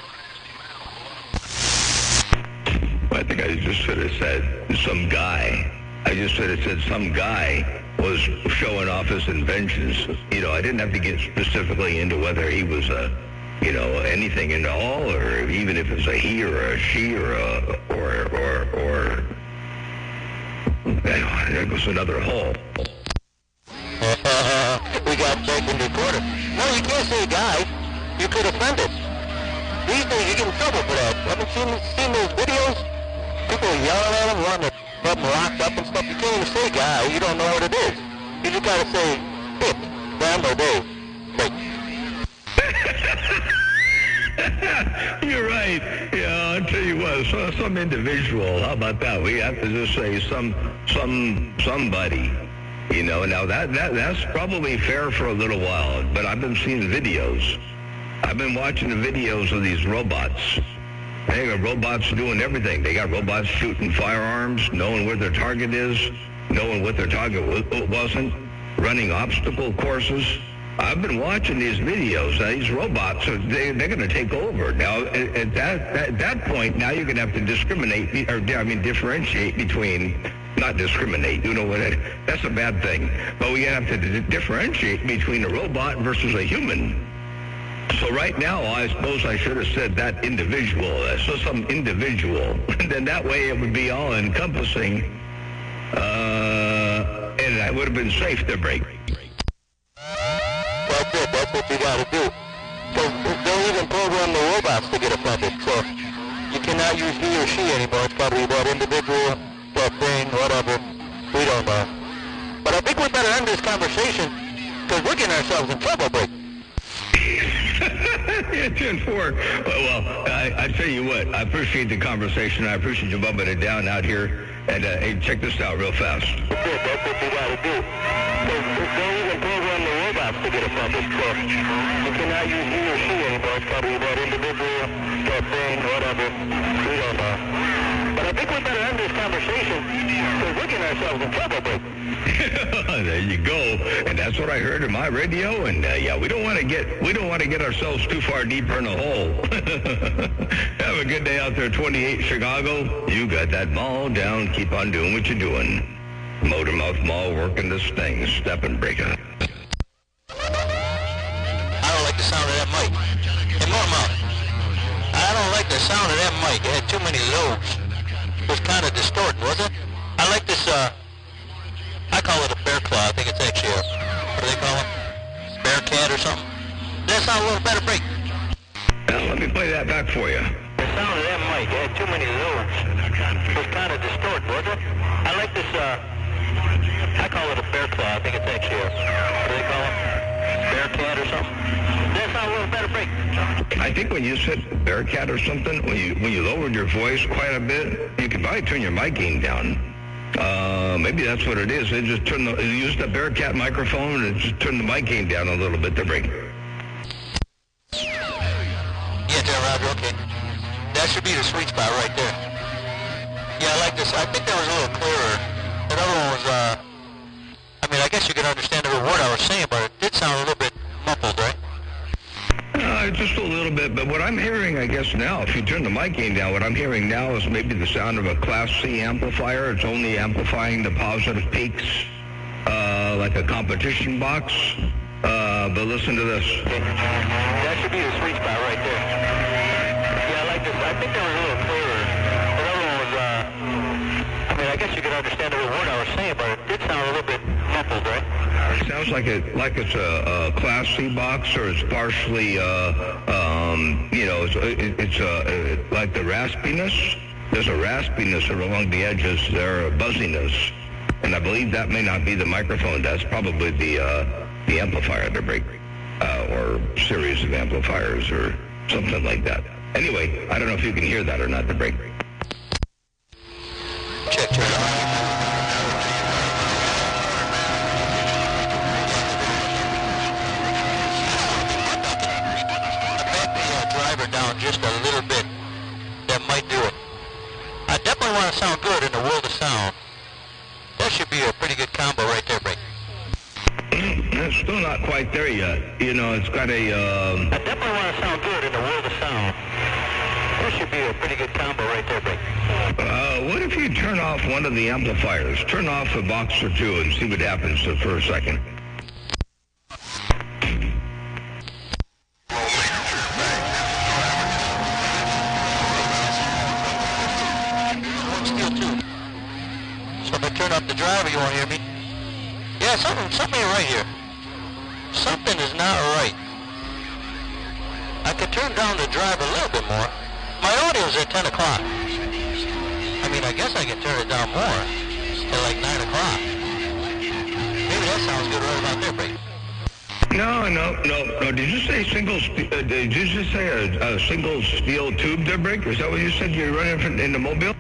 I think I just should have said some guy. I just should have said some guy was showing off his inventions. I didn't have to get specifically into whether he was anything at all, or even if it's a he or a she or there goes another hole. We got back in the corner. No, you can't say guy. You could offend us. These days you get in trouble for that. Haven't you seen those videos? People yelling at them, wanting to have them locked up and stuff. You can't even say guy. You don't know what it is. You just gotta say it, them, or they. You're right. Yeah, I'll tell you what, some individual, how about that? We have to just say somebody. You know, now that's probably fair for a little while, but I've been seeing videos. I've been watching the videos of these robots. They got robots doing everything. They got robots shooting firearms, knowing where their target is, knowing what their target wasn't, running obstacle courses. I've been watching these videos. Now, these robots, they're going to take over. Now, at that point, now you're going to have to differentiate between, not discriminate, you know what, that's a bad thing. But we have to differentiate between a robot versus a human. So right now, I suppose I should have said that individual. So some individual. Then that way it would be all encompassing, and I would have been safe to break. That's it. That's what you got to do. So they'll even program the robots to get offended. So you cannot use he or she anymore. It's probably that individual, that thing, whatever. We don't know. But I think we better end this conversation because we're getting ourselves in trouble, Blake. Yeah, 10-4. Well, I tell you what, I appreciate the conversation. I appreciate you bumping it down out here. And hey, check this out real fast. That's it. That's what you got to do. They'll even program the robots to get offended. So you cannot use he or she anymore. It's probably that individual, that thing, whatever. We don't know. But I think we better end this conversation because we're getting ourselves in trouble, Blake. There you go, and that's what I heard in my radio. And yeah, we don't want to get ourselves too far deeper in a hole. Have a good day out there, 28 Chicago. You got that mall down. Keep on doing what you're doing. Motormouth Mall working this thing, step and break it. I don't like the sound of that mic. Hey, Motormouth, I don't like the sound of that mic. It had too many lobes. It was kind of distorted, wasn't it? I like this. I call it a bear claw. I think it's actually a, what do they call it? Bear cat or something. That sound a little better, break. Now, let me play that back for you. The sound of that mic, it had too many lobes. It was kind of distorted, wasn't it? I like this, I call it a bear claw. I think it's actually a, what do they call it? Bear cat or something. That sound a little better, break. I think when you said Bearcat or something, when you lowered your voice quite a bit, you can probably turn your mic gain down. Maybe that's what it is. They just use the Bearcat microphone and just turn the mic gain down a little bit to break. Yeah, Roger, okay. That should be the sweet spot right there. Yeah, I like this. I think that was a little clearer. That other one was, I guess you could understand every word I was saying, but it did sound a little bit muffled, right? Just a little bit, but what I'm hearing, I guess now, if you turn the mic gain down, what I'm hearing now is maybe the sound of a Class C amplifier. It's only amplifying the positive peaks, like a competition box. But listen to this. That should be the sweet spot right there. Yeah, I like this. I think that was a little clearer. The other one was, I guess you could understand every word I was saying, but it did sound a little bit muffled, right? It sounds like it's a Class C box, or it's partially, it's like the raspiness. There's a raspiness along the edges there, a buzziness, and I believe that may not be the microphone. That's probably the amplifier to break, or series of amplifiers, or something like that. Anyway, I don't know if you can hear that or not, the break. Check. Down just a little bit. That might do it. I definitely want to sound good in the world of sound. That should be a pretty good combo right there, Break. It's still not quite there yet. You know, it's got a... I definitely want to sound good in the world of sound. That should be a pretty good combo right there, Break. What if you turn off one of the amplifiers? Turn off a box or two and see what happens for a second. The driver, you won't hear me? Yeah, something ain't right here. Something is not right. I could turn down the drive a little bit more. My audio's at 10 o'clock. I guess I can turn it down more at like 9 o'clock. Maybe that sounds good right about there, Brady. No. Did you say did you just say a single steel tube there, Brick? Is that what you said you're running in the Mobile?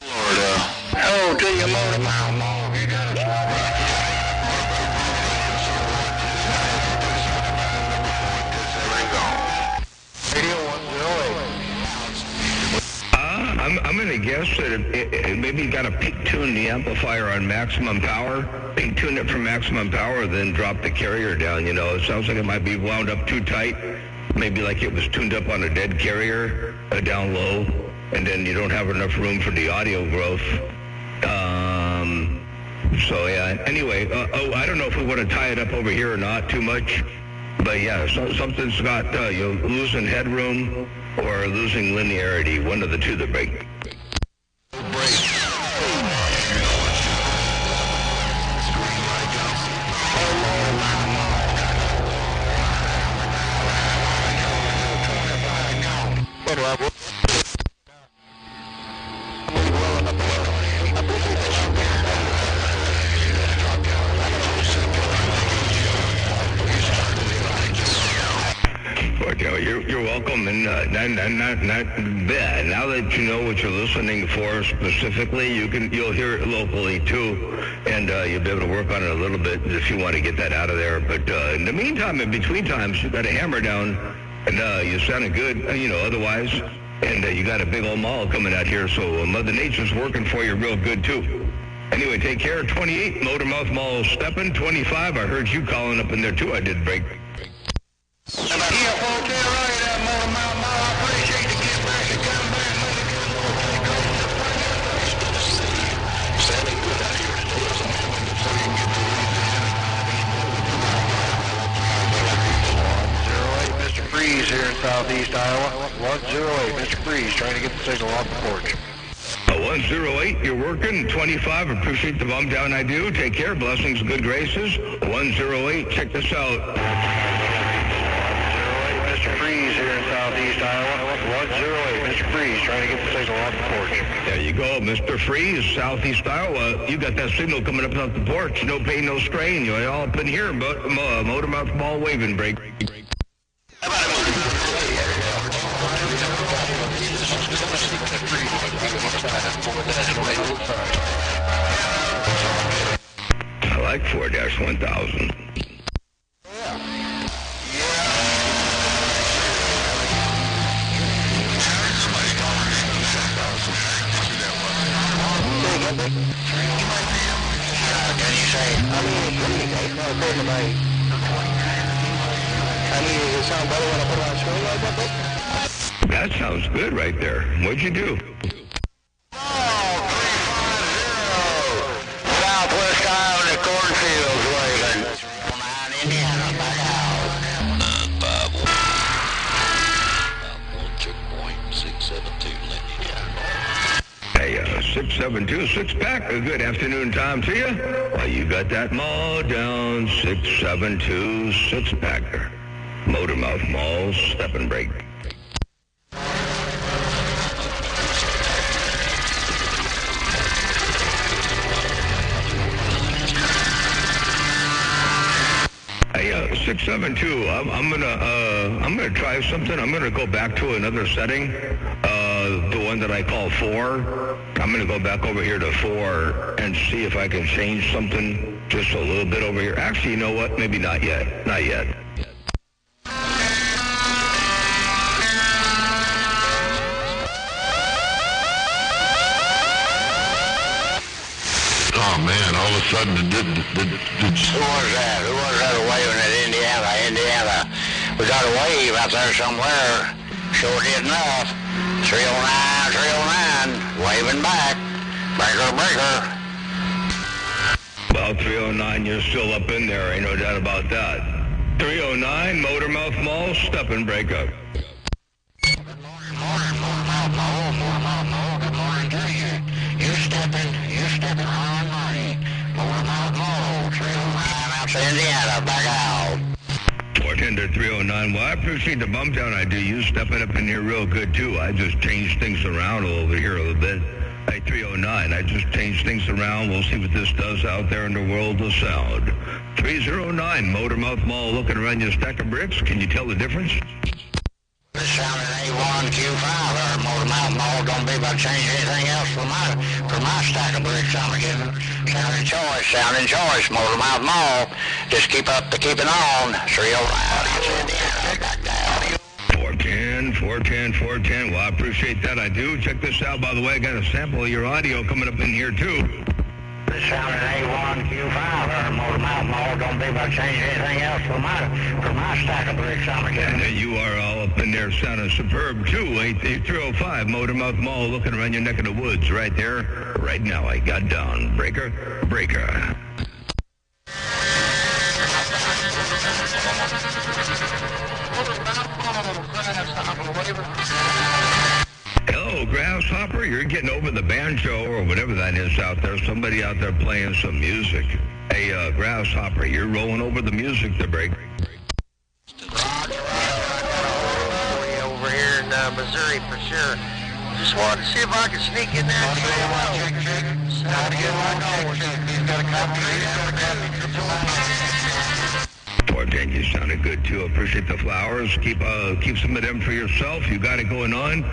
Florida. Hello to you, Motor Mouth. maybe you got to peak tune the amplifier on maximum power, peak tune it from maximum power, then drop the carrier down. You know, it sounds like it might be wound up too tight. Maybe like it was tuned up on a dead carrier, down low, and then you don't have enough room for the audio growth. So yeah. Anyway, I don't know if we want to tie it up over here or not too much, but yeah, something's got you're losing headroom or losing linearity. One of the two that break. You're welcome, and not bad. Now that you know what you're listening for specifically, you'll hear it locally too, and you'll be able to work on it a little bit if you want to get that out of there. But in the meantime, in between times, you got a hammer down, and you sounded good, otherwise, and you got a big old mall coming out here, so Mother Nature's working for you real good too. Anyway, take care. 28, Motormouth Mall stepping. 25, I heard you calling up in there too. I did break. Freeze here in southeast Iowa. 108, Mr. Freeze, trying to get the signal off the porch. 108, you're working. 25, appreciate the bump down I do. Take care, blessings, good graces. 108, check this out. 108, Mr. Freeze here in southeast Iowa. 108, Mr. Freeze, trying to get the signal off the porch. There you go, Mr. Freeze, southeast Iowa. You got that signal coming up off the porch. No pain, no strain. You're all up in here, but Motormouth Mall waving break. I like 4-1000. That sounds good right there. What'd you do? Southwest Iowa cornfields waving. Indiana, back out. 951. Checkpoint 672, Lindy. Hey, 672, six-pack. Good afternoon time to you. Well, you got that mall down, 672, six-packer. Motormouth Mall, step and break. Hey, 672. I'm gonna try something. I'm gonna go back to another setting, the one that I call 4. I'm gonna go back over here to 4 and see if I can change something just a little bit over here. Actually, you know what? Maybe not yet. Not yet. Oh man, all of a sudden Who was that? Who was that waving at Indiana? We got a wave out there somewhere. Sure did enough. 309, waving back. Breaker. Well, 309, you're still up in there. Ain't no doubt about that. 309, Motormouth Mall, step and break up. Good morning, Motormouth Mall. Good morning to you. You're stepping on money. Motormouth Mall, 309 out to Indiana, back out. 410 to 309. Well, I appreciate the bump down I do. You stepping up in here real good, too. I just changed things around over here a little bit. Hey, 309, I just changed things around. We'll see what this does out there in the world of sound. 309, Motormouth Mall, looking around your stack of bricks. Can you tell the difference? This sounded A1Q5 there, Motormouth Mall. Don't be about to change anything else for my stack of bricks. I'm getting sounding choice, Motormouth Mall. Just keep it on. 309, Indiana, back down. 410 410. Well, I appreciate that. I do. Check this out, by the way. I got a sample of your audio coming up in here, too. This sounded A1Q5 or Motor Mouth Mall. Don't be about to change anything else for my stack of bricks I'm getting. And you are all up in there sounding superb, too. 8305 Motor Mouth Mall, looking around your neck of the woods right there. Right now, I got down. Breaker. Hello, Grasshopper. You're getting over the banjo or whatever that is out there. Somebody out there playing some music. Hey, Grasshopper, you're rolling over the music to break. Over here in Missouri for sure. Just wanted to see if I could sneak in there. Check. Sound good like always. He's got a copy. Fortin, you sounded good too. Appreciate the flowers. Keep some of them for yourself. You got it going on.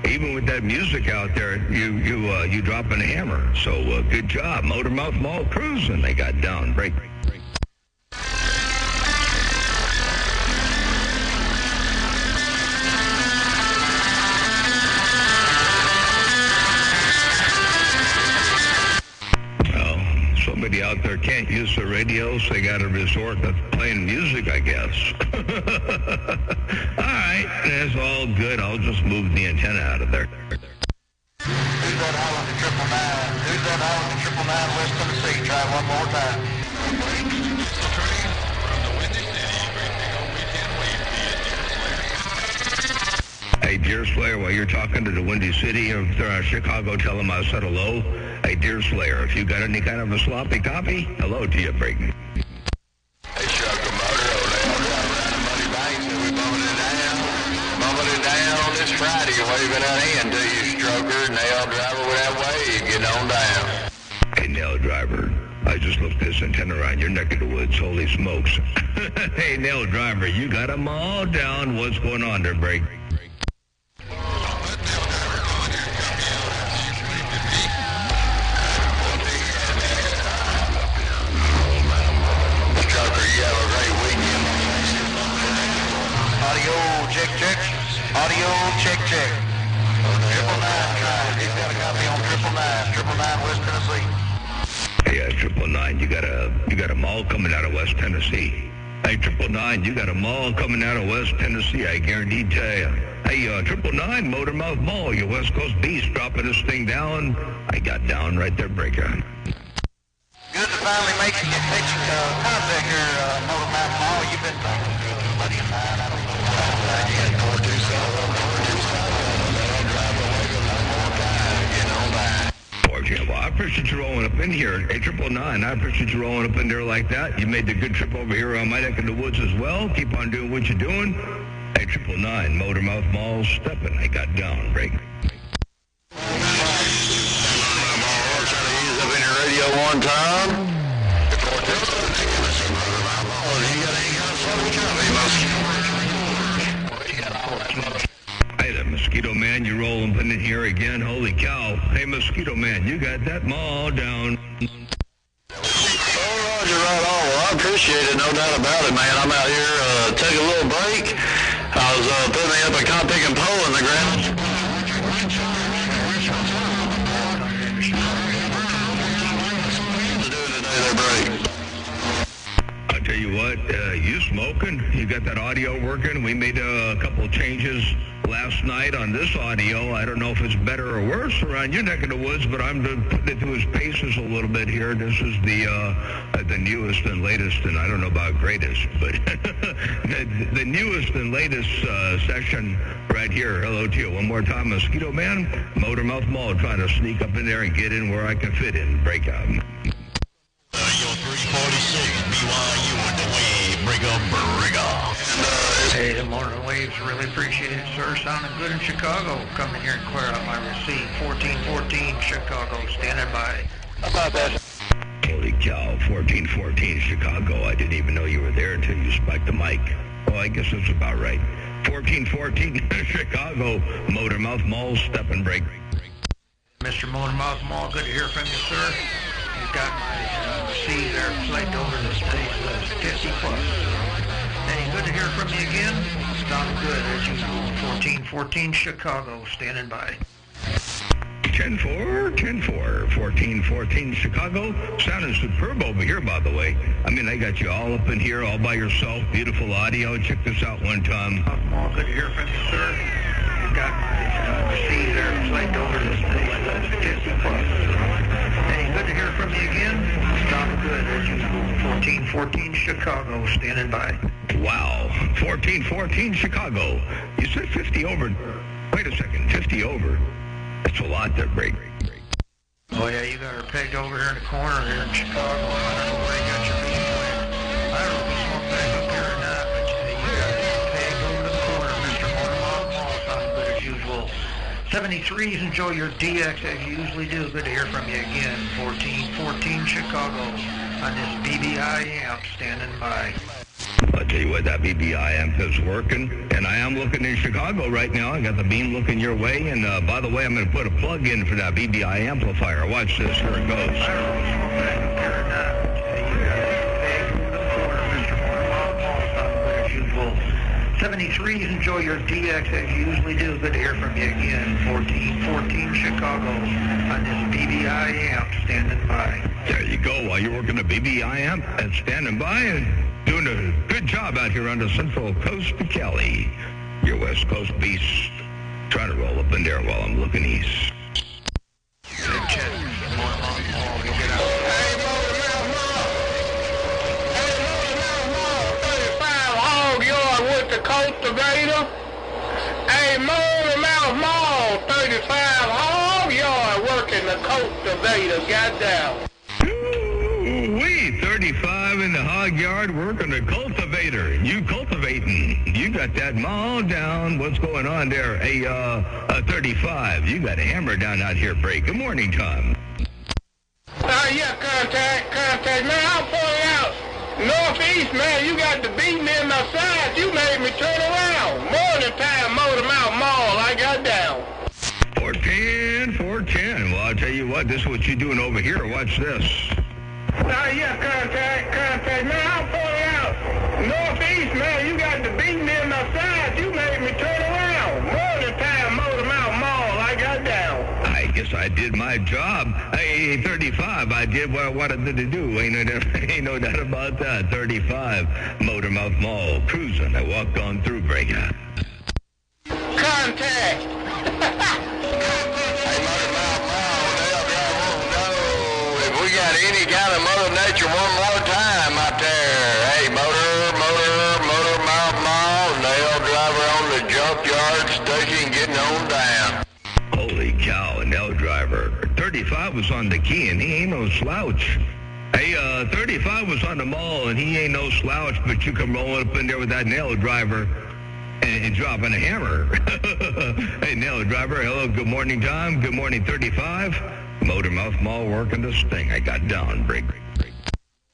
Even with that music out there, you dropping a hammer. So good job. Motor Mouth Mall cruising. They got down. Break. Somebody out there can't use the radio, so they got to resort to playing music, I guess. All right, that's all good. I'll just move the antenna out of there. Who's that hauling the 999? Who's that hauling the 999 West Tennessee? Try one more time. Hey, Deer Slayer, while you're talking to the Windy City of Chicago, tell them I said hello. Hey, Deer Slayer, if you got any kind of a sloppy copy, hello to you, Brayton. Hey, Sugar Motor, around the Muddy Banks, and we bumping it down on this Friday. You're waving that hand to you, Stroker. Nail Driver with that wave, get on down. Hey, Nail Driver, I just looked this antenna around your neck of the woods. Holy smokes. Hey, Nail Driver, you got them all down. What's going on there, Brayton? Audio check. 999 tried. He's got a copy on 999 West Tennessee. Hey, 999, you got a mall coming out of West Tennessee. Hey, 999, you got a mall coming out of West Tennessee, I guarantee tell you. Hey, 999 Motor Mouth Mall, your West Coast beast, dropping this thing down. I got down right there, Breaker. Good to finally make contact here, Motor Mouth Mall. You've been talking to a buddy of mine. I don't know why. You got 427. Well, I appreciate you rolling up in here. Hey, 999, I appreciate you rolling up in there like that. You made the good trip over here on my neck of the woods as well. Keep on doing what you're doing. Hey, 999, Motor Mouth Mall stepping. I got down, break. Radio one time. Hey, the Mosquito Man, you roll and put it here again. Holy cow. Hey, Mosquito Man, you got that mall down. Oh, Roger, right on. Well, I appreciate it, no doubt about it, man. I'm out here taking a little break. I was putting up a cop picking pole in the ground. I'll tell you what, you smoking? You got that audio working? We made a couple changes last night on this audio. I don't know if it's better or worse around your neck of the woods, but I'm putting it through his paces a little bit here. This is the newest and latest, and I don't know about greatest, but the newest and latest section right here. Hello to you. One more time, Mosquito Man, Motor Mouth Mall, trying to sneak up in there and get in where I can fit in. Breakout. Your 346 BYU in the wave, break up. Hey, the Morning Waves, really appreciate it, sir. Sounding good in Chicago. Coming here and clear out my receipt. 1414 Chicago, standing by. How about that? Holy cow, 1414 Chicago. I didn't even know you were there until you spiked the mic. Well, I guess that's about right. 1414 Chicago, Motor Mouth Mall, step and break. Mr. Motor Mouth Mall, good to hear from you, sir. You've got my receipt there, flagged over the state, 50 plus. Hey, good to hear from you again. Sounding good as usual. 1414 Chicago, standing by. 10-4, 10-4, 14-14 Chicago. Sounding superb over here, by the way. I mean, I got you all up in here, all by yourself. Beautiful audio. Check this out one time. Well, good to hear from you, sir. You've got my receipt there. Flagged over to the station. That's 50 plus. Hey, good to hear from you again. Sounding good as usual. 1414 Chicago, standing by. Wow. 14-14 Chicago. You said 50 over. Wait a second. 50 over. That's a lot there, Greg. Oh, yeah, you got her pegged over here in the corner here in Chicago. I don't know where you got your meeting plan. I don't know if he's going back up here or not, but you got it pegged over to the corner, Mr. Motormouth Mall. Sounding good as usual. 73s, enjoy your DX as you usually do. Good to hear from you again. 1414 Chicago on this BBI amp, standing by. I'll tell you what, that BBI amp is working, and I am looking in Chicago right now. I got the beam looking your way, and by the way, I'm going to put a plug in for that BBI amplifier. Watch this. Here it goes. I don't know if he's going back up here or not, but you got it pegged over to the corner, Mr. Motormouth Mall. Sounding good as usual. 73s, enjoy your DX as you usually do. Good to hear from you again. 1414 Chicago on this BBI amp, standing by. There you go. While you're working the BBI amp and standing by and doing a good job out here on the Central Coast of Cali. Your West Coast beast. Trying to roll up in there while I'm looking east. Good check, Mr. Motormouth Mall. You get out. Hey, Motormouth Mall! Hey, Motormouth Mall! 35 Hog Yard with the cultivator. Hey, Motormouth Mall! 35 Hog Yard working the cultivator. Goddamn. Ooh-wee, 35 in the hog yard working the cultivator. You cultivating. You got that mall down. What's going on there? Hey, 35. You got a hammer down out here, Break. Good morning, Tom. Yeah, contact, man, I'll point out, northeast, man, you got the beating in my side, you made me turn around. Morning time, Motormouth Mall, I got down. 410. Well, I'll tell you what, this is what you're doing over here. Watch this. Yeah, contact, man, I'll point out, northeast, man, you got the beating in my side, you made me turn around. Morning time, Motormouth Mall, I got down. I guess I did my job. Hey, 35, I did what I wanted to do. Ain't no doubt about that. 35, Motormouth Mall, cruising. I walked on through, Breaker. Contact. Hey, Motormouth Mall, they'll drive on. No, if we got any kind of Mother Nature one more time out there. Hey, Motormouth Mall, nail driver on the junkyard station getting on down. Holy cow, a nail driver. 35 was on the key, and he ain't no slouch. Hey, 35 was on the mall, and he ain't no slouch, but you come rolling up in there with that nail driver and dropping a hammer. Hey, nail driver, hello, good morning, Tom. Good morning, 35. Motormouth Mall working this thing. I got down, break.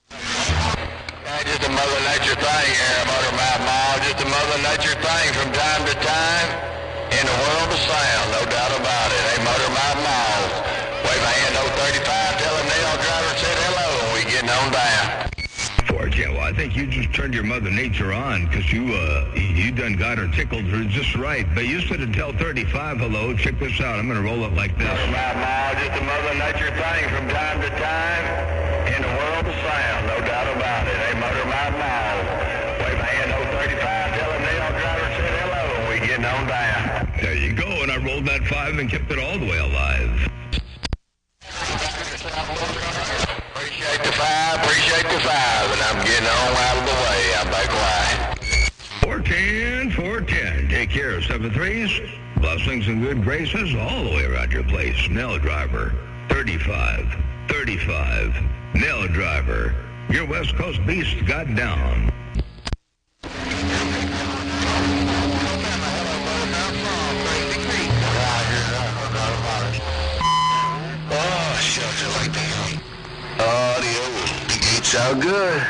Just a Mother Nature thing here, Motormouth Mall. Just a Mother Nature thing from time to time in the world of sound, no doubt about it. Hey, Motormouth Mall. Wave my hand, 035, tell a nail driver said hello, and we getting on down. 410, well, I think you just turned your Mother Nature on, because you done got her tickled her just right. But you said to tell 35 hello. Check this out. I'm going to roll it like this. Motormouth Mall, just a Mother Nature thing from time to time in the world of sound, no doubt about it. Hey, Motormouth Mall. Wave my hand, 035, tell a nail driver said hello, and we getting on down. There you go, and I rolled that 5 and kept it all the way alive. Appreciate the five, and I'm getting on out of the way. I'm back quiet. 410. Take care, 7-3s. Blessings and good graces all the way around your place. Nail driver, 35. Nail driver, your West Coast beast got down. Oh, shucks, I like that. Audio. The gates sound good.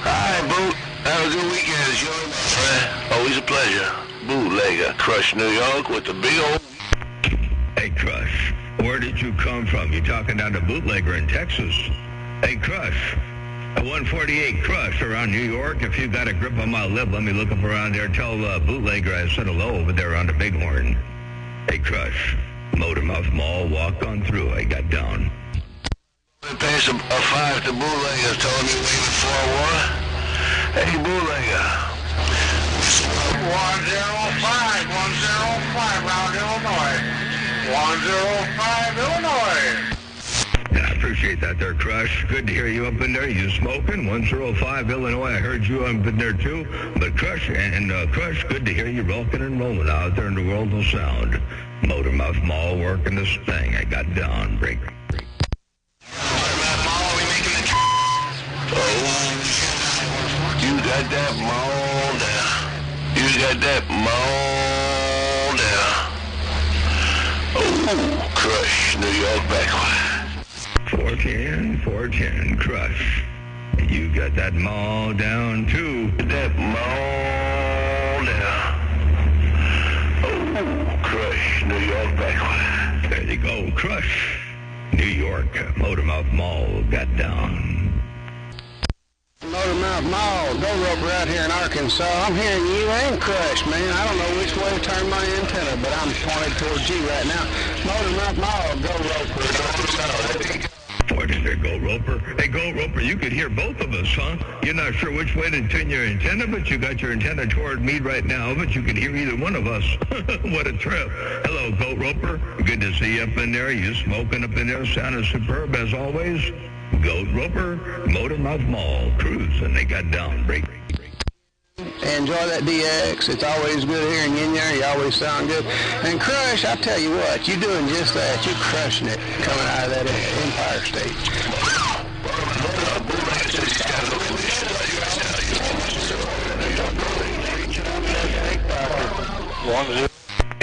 All right, Boot. Have a good weekend, as yours, my friend. Always a pleasure. Bootlegger, Crush, New York, with the big old... Hey, Crush, where did you come from? You're talking down to Bootlegger in Texas. Hey, Crush, A 148 Crush around New York. If you got a grip on my lip, let me look up around there. Tell Bootlegger I said hello over there on the Bighorn. Hey, Crush. Motormouth Mall, walk on through. I got down. Pass a 5 to Bootlegger, telling me waiting for a what? Hey, Bootlegger. 105 around Illinois. 105 Illinois. I appreciate that there, Crush. Good to hear you up in there. You smoking? 105 Illinois. I heard you up in there, too. But Crush, Crush, good to hear you rocking and rolling out there in the world of sound. Motormouth Mall working this thing. I got down. Break. Motormouth Mall, we making the... Oh, you got that mall there. You got that mall there. Oh, Crush, New York backward. 410, Crush. You got that mall down, too. That mall there. Oh, Crush, New York backward. There you go, Crush. New York, Motormouth Mall got down. Motormouth Mall, Go Roper out here in Arkansas. I'm hearing you and Crush, man. I don't know which way to turn my antenna, but I'm pointed towards you right now. Motormouth Mall, Go Roper. There, Go Roper. Hey, Go Roper, you could hear both of us, huh? You're not sure which way to turn your antenna, but you got your antenna toward me right now, but you could hear either one of us. What a trip. Hello, Go Roper. Good to see you up in there. You smoking up in there, sounding superb as always. Goat Roper, Motormouth Mall, cruising. They got down. Break. Enjoy that DX. It's always good hearing you in there. You always sound good. And Crush, I tell you what, you're doing just that. You're crushing it coming out of that Empire State.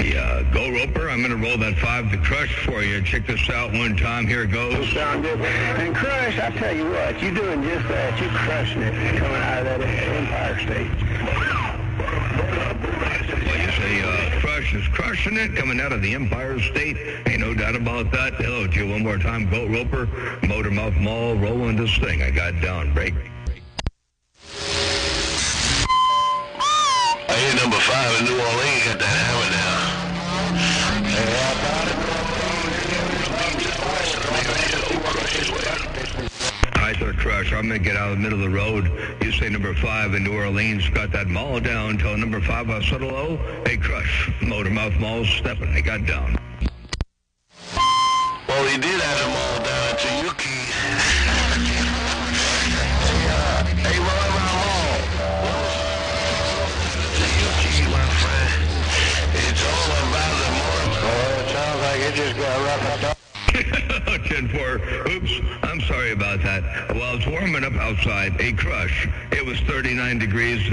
Yeah, Go Roper, I'm going to roll that 5 to Crush for you. Check this out one time. Here it goes. Sound good. And Crush, I tell you what, you're doing just that. You're crushing it coming out of that Empire State. Well, you say Crush is crushing it coming out of the Empire State. Ain't no doubt about that. Hello to you one more time. Go Roper, Motormouth Mall, rolling this thing. I got down. Break. I hear number 5 in New Orleans got that hammer now. All right there, Crush. I'm going to get out of the middle of the road. You say number 5 in New Orleans got that mall down. Tell number 5 I said hello. Hey, Crush, Motormouth Mall's stepping. They got down. Well, he did have them all down to Yuki. Hey, Motormouth Mall. To Yuki, my friend. It's all about the Motormouth. Well, it sounds like it just got rough and tough. 10-4. Oops, I'm sorry about that. Well, it's warming up outside. Hey, Crush, it was 39 degrees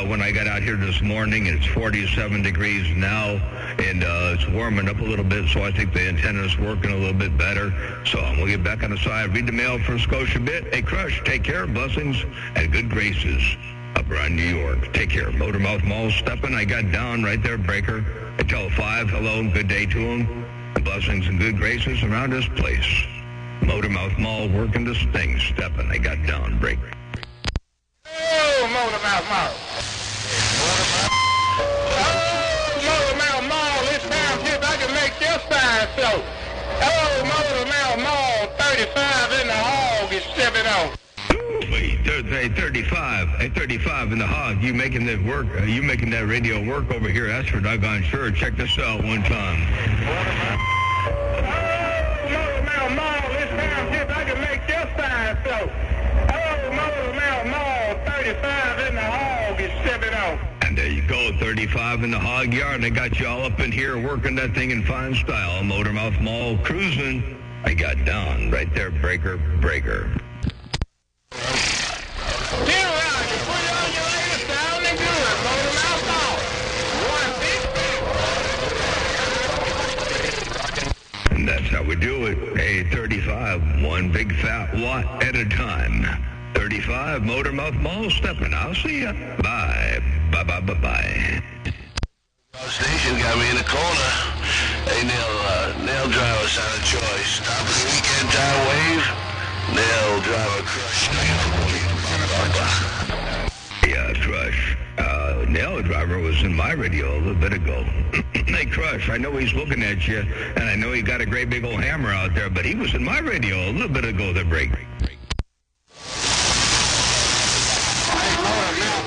when I got out here this morning, and it's 47 degrees now, and it's warming up a little bit, so I think the antenna's working a little bit better. So I'm going to get back on the side, read the mail for Scotia Bit. Hey, Crush, take care, blessings, and good graces up around New York. Take care. Motormouth Mall stepping. I got down right there, Breaker. I tell 5 hello and good day to him. Blessings and good graces around this place. Motormouth Mall working this thing, stepping. They got down. Break. Oh, Motormouth Mall. Oh, Motormouth Mall, it's time if I can make your sign float. Oh, Motormouth Mall, 35 in the hog is stepping on. Wait, 35. Hey, 35 in the hog. You making that work? You making that radio work over here? That's for doggone sure. Check this out one time. Motormouth Mall, it's time if I can make your sign float. Oh, Motormouth Mall, 35 in the hog is stepping on. And there you go, 35 in the hog yard. They got you all up in here working that thing in fine style. Motormouth Mall cruising. I got down right there, Breaker. Get around, you put it on your latest sound and good, Motormouth Mall. And that's how we do it. Hey, 35, one big fat watt at a time. 35, Motormouth Mall stepping. I'll see ya. Bye. Bye. Station got me in the corner. Hey, Nail Driver sound of choice. Top of the weekend time wave. Nail Driver Crush. driver was in my radio a little bit ago. Hey, Crush, I know he's looking at you, and I know he got a great big old hammer out there, but he was in my radio a little bit ago, the break.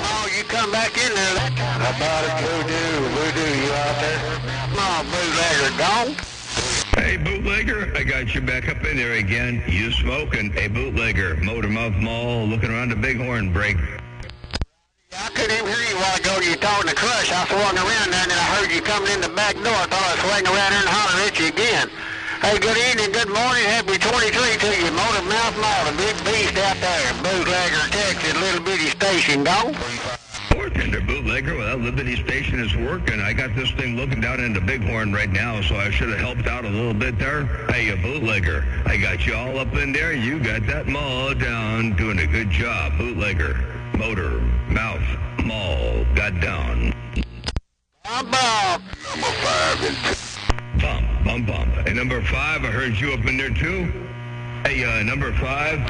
Oh, you come back in there that time. How about it, Voodoo, you out there? No, bootlegger, gone. Hey, bootlegger, I got you back up in there again. You smoking. Hey, bootlegger, Motormouth Mall, looking around the Bighorn break. I couldn't even hear you a while ago. You talking to Crush. I swung around there, and then I heard you coming in the back door. I thought I'd swing around there and holler at you again. Hey, good evening, good morning, happy 23 to you. Motormouth Mall, the big beast out there. Bootlegger, Texas, little bitty station, go. Bartender, bootlegger, well, that Liberty Station is working. I got this thing looking down into Bighorn right now, so I should have helped out a little bit there. Hey, you bootlegger, I got you all up in there. You got that mall down, doing a good job. Bootlegger, Motor, Mouth, Mall, got down. Bump, bump. Number 5 and 2. Bump. Hey, number 5, I heard you up in there too. Hey, number 5,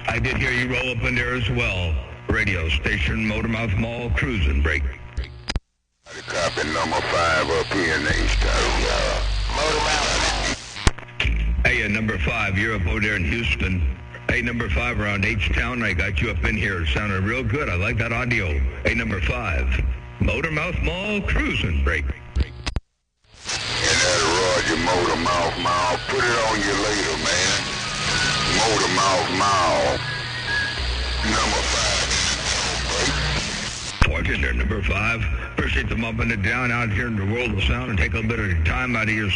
I did hear you roll up in there as well. Radio station, Motormouth Mall, cruising break. Copy number 5 up here in H-Town. Motormouth. Hey, number 5, you're up over there in Houston. Hey, number 5 around H-Town, I got you up in here. It sounded real good. I like that audio. Hey, number 5, Motormouth Mall, cruising break. And that Roger Motormouth Mall. Put it on you later, man. Motormouth Mall. Number 5. Bartender, number 5. Appreciate the bumping it down out here in the world of sound and take a bit of time out of your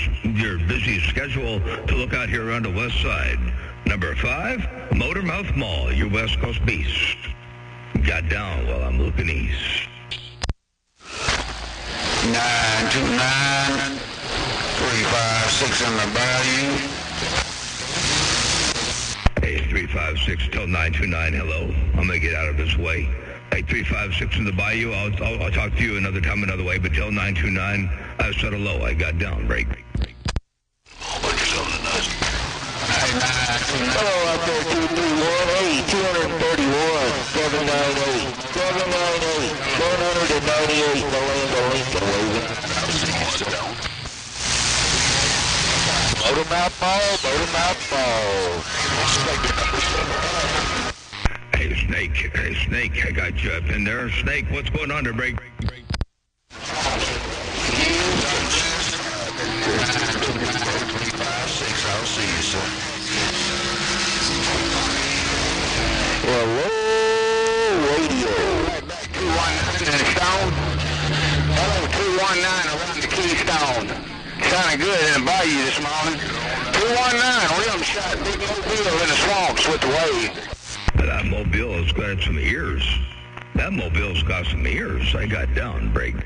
busy schedule to look out here around the west side. Number 5, Motormouth Mall, your West Coast beast. Got down while I'm looking east. 929 356 in the bayou. Hey, 356 till 929, hello. I'm going to get out of this way. Hey, 356 in the bayou, I'll talk to you another time, another way, but till 929, I said hello, I got down, break. Hello out there, 231, 231, 798, 798, 798, Melinda Lincoln, Motormouth Mall. Hey, Snake, I got you up in there. Snake, what's going on there, break? I'll see you, sir. Hello, radio. 219 in the Stone. Hello, 219 around the Keystone. Sounded good in the bayou this morning. 219, rim shot, big mobile in the swamps with the wave. That mobile's got some ears. That mobile's got some ears. I got down, break. Now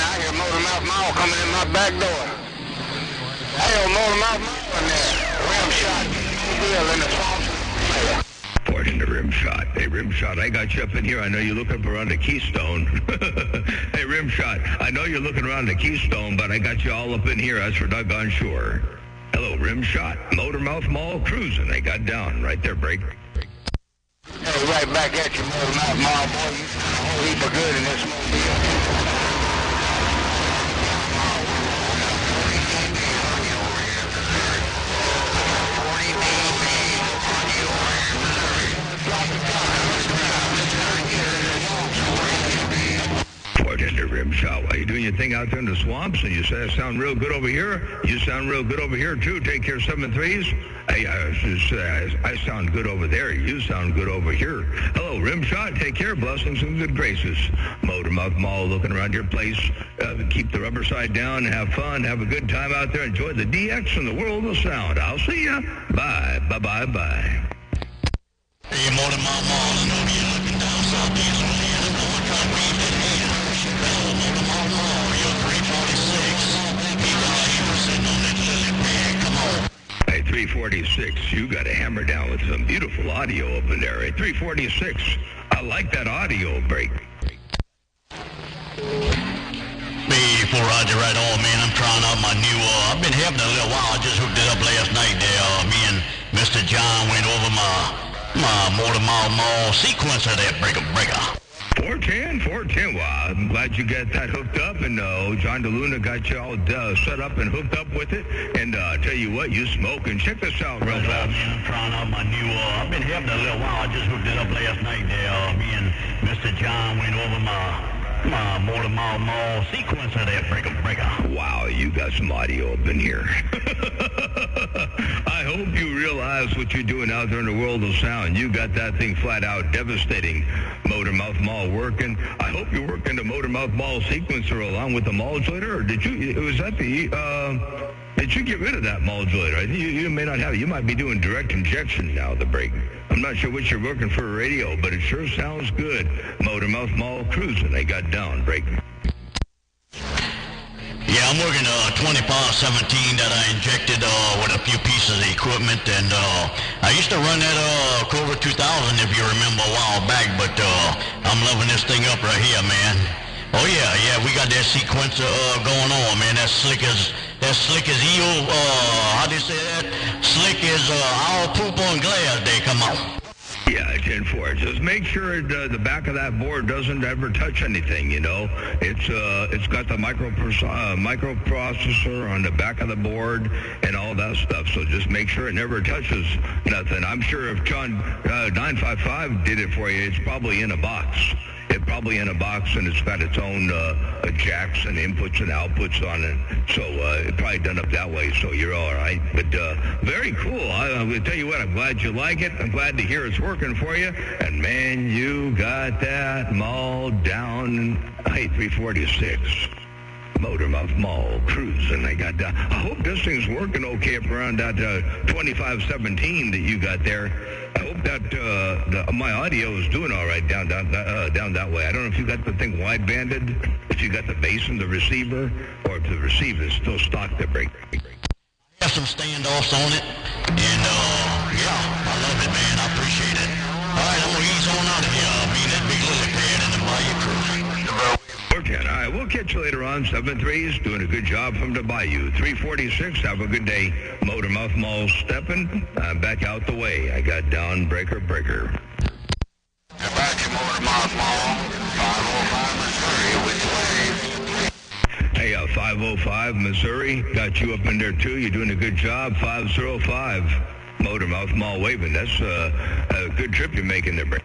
I hear Motormouth Mall coming in my back door. I hear Motormouth Mall in there. Rim shot, mobile in the swamps. Porting the rim shot. Hey, rim shot, I got you up in here. I know you're looking around the Keystone. Hey, rim shot, I know you're looking around the Keystone, but I got you all up in here. That's for doggone sure. Hello, rim shot, Motormouth Mall, cruising. I got down right there, break. Hey, right back at you, Motormouth Mall, boy. You found a whole heap of good in this mobile. Bartender, rim shot. While you're doing your thing out there in the swamps, and you say I sound real good over here, you sound real good over here too. Take care, 7-3s. I sound good over there. You sound good over here. Hello, rim shot. Take care. Blessings and good graces. Motormouth Mall, looking around your place. Keep the rubber side down. Have fun. Have a good time out there. Enjoy the DX and the world of sound. I'll see ya. Bye. Bye. Hey, Motormouth Mall, I know you're looking down southeast Orlando, going to read that here. Hello, Motormouth Mall, you're 346. Meanwhile, you were sitting on that lily pad, come on. Hey, 346, you got a hammer down with some beautiful audio up in there. Hey, 346, I like that audio break. Hey, for Roger, right on, man. I'm trying out my new, I've been having it a little while. I just hooked it up last night there. Me and Mr. John went over my Motor Mall sequencer there, breaker. 410. Well, I'm glad you got that hooked up, and John DeLuna got you all set up and hooked up with it. And tell you what, you smoking. Check this out real fast. I'm trying out my new, I've been having a little while. I just hooked it up last night there. Me and Mr. John went over my Motor Mall sequencer there, breaker. Wow, you got some audio up in here. I hope you realize what you're doing out there in the world of sound. You got that thing flat out devastating. Motormouth Mall working. I hope you're working the Motormouth Mall sequencer along with the modulator, or did you get rid of that modulator? I think you may not have it. You might be doing direct injection now, the brake. I'm not sure what you're working for a radio, but it sure sounds good. Motormouth Mall cruising. They got down, brake. Yeah, I'm working 2517 that I injected with a few pieces of equipment, and I used to run that Cobra 2000 if you remember a while back, but I'm loving this thing up right here, man. Oh yeah, we got that sequencer going on, man. That's slick as eel. How do you say that? Slick as owl poop on glass. They come out. Yeah, 10-4. Just make sure the back of that board doesn't ever touch anything, you know. It's got the microprocessor on the back of the board and all that stuff, so just make sure it never touches nothing. I'm sure if John 955 did it for you, it's probably in a box. It's probably in a box, and it's got its own jacks and inputs and outputs on it. So it's probably done up that way, so you're all right. But very cool. I'm going to tell you what, I'm glad you like it. I'm glad to hear it's working for you. And, man, you got that mall down, 346. Motormouth Mall cruising. I got down. I hope this thing's working okay up around that 2517 that you got there. I hope that my audio is doing all right down that way. I don't know if you got the thing wide banded, if you got the bass in the receiver, or if the receiver is still stock the break. I have some standoffs on it, and yeah, I love it, man. I appreciate it. All right, I'm gonna ease on out of here. Me and that big lily pad in the Bayou crew. 410. All right, we'll catch you later on. 7-3's doing a good job from the Bayou. 346. Have a good day. Motormouth Mall stepping. I'm back out the way. I got down breaker. Back to Motormouth Mall, 505 Missouri, with Hey, 505 Missouri. Got you up in there, too. You're doing a good job. 505 Motormouth Mall waving. That's a good trip you're making there, breaker.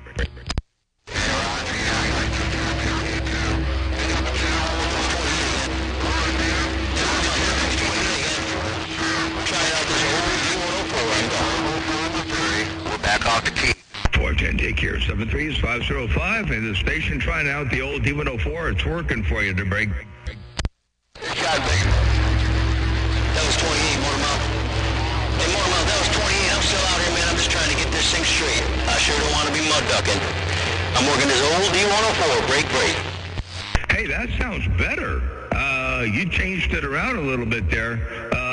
back off the key. 410, take care. 7-3's 505, and the station trying out the old D104. It's working for you to break. Shot, baby. That was 28, Motormouth. Hey, Motormouth, that was 28. I'm still out here, man. I'm just trying to get this thing straight. I sure don't want to be mud ducking. I'm working this old D104, break. Hey, that sounds better. You changed it around a little bit there,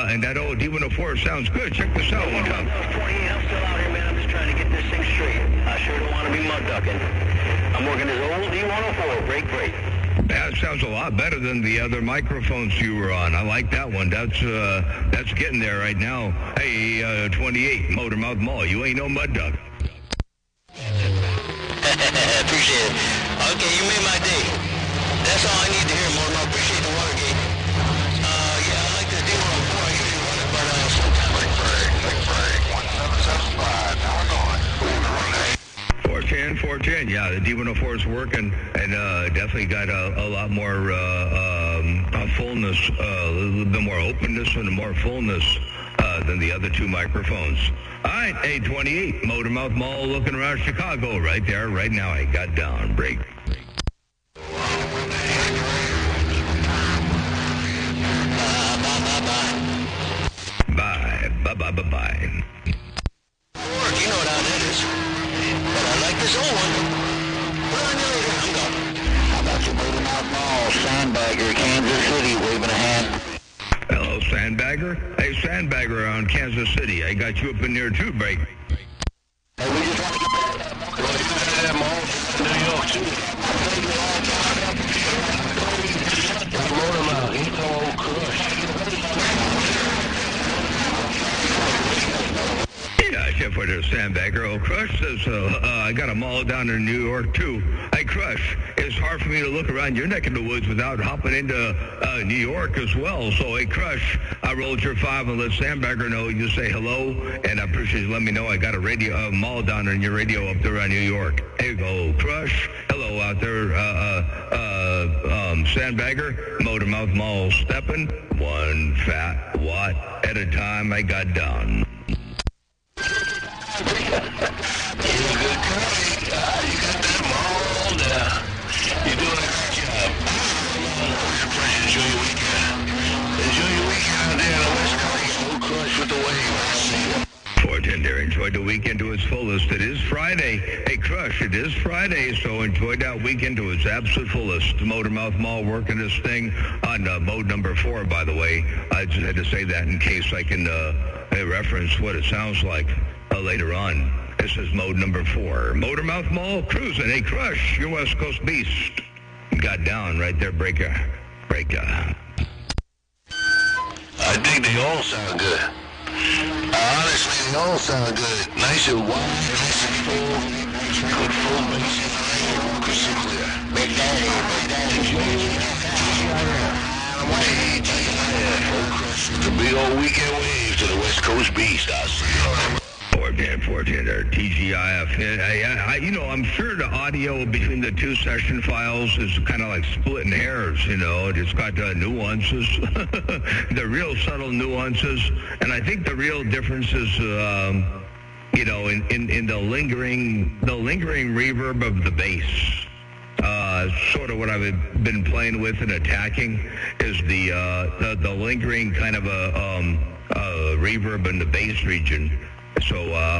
and that old D104 sounds good. Check this out. One time. 28, I'm still out here, man. I'm just trying to get this thing straight. I sure don't want to be mud ducking. I'm working this old D104, break. That sounds a lot better than the other microphones you were on. I like that one. That's getting there right now. Hey, 28, Motormouth Mall. You ain't no mud duck. Appreciate it. Okay, you made my day. That's all I need to hear, Motormouth. Appreciate the Watergate. Yeah, I like the D104. I usually run it, but sometimes break. 1775. Now we're going. 410. Yeah, the D104 is working, and definitely got a lot more fullness, a little bit more openness and more fullness than the other two microphones. All right, 828, Motormouth Mall looking around Chicago right there, right now. I got down, break. Bye. Work, you know what that is. But I like this old one. Put on you later. I'm gone. How about you, Motormouth Mall, Sandbagger, Kansas City, waving a hand. Hello, Sandbagger. Hey, Sandbagger around Kansas City. I got you up in there too, break. Hey, we just want to get that mall, New York City. Motormouth, he's no old crush. Yeah, for the Sandbagger. Oh, Crush says, I got a mall down in New York, too. Hey, Crush, it's hard for me to look around your neck of the woods without hopping into New York as well. So, hey, Crush, I rolled your 5 and let Sandbagger know you say hello, and I appreciate you letting me know I got a mall down in your radio up there in New York. There you go, Crush. Hello out there, Sandbagger, Motormouth Mall stepping. One fat watt at a time, I got done. You're a good guy. You got that mall now. You're doing a great job. Enjoy your weekend. Enjoy your weekend out there on the West Coast. Don't crush with the wave. 410 there. Enjoy the weekend to its fullest. It is Friday. Hey, Crush, it is Friday, so enjoy that weekend to its absolute fullest. Motormouth Mall working this thing on mode number 4, by the way. I just had to say that in case I can reference what it sounds like later on. This is mode number 4. Motormouth Mall cruising. Hey, Crush, your West Coast beast. Got down right there, breaker. I think they all sound good. Honestly, they all sound good. Nice and wide, nice and full. Good full bass. Crystal clear. Big Daddy. The big old weekend wave to the West Coast beast. I'll see you. 410 there, TGIF. I'm sure the audio between the two session files is kind of like splitting hairs, It's got nuances, the real subtle nuances. And I think the real difference is, in the lingering reverb of the bass. Sort of what I've been playing with and attacking is the lingering kind of a reverb in the bass region. So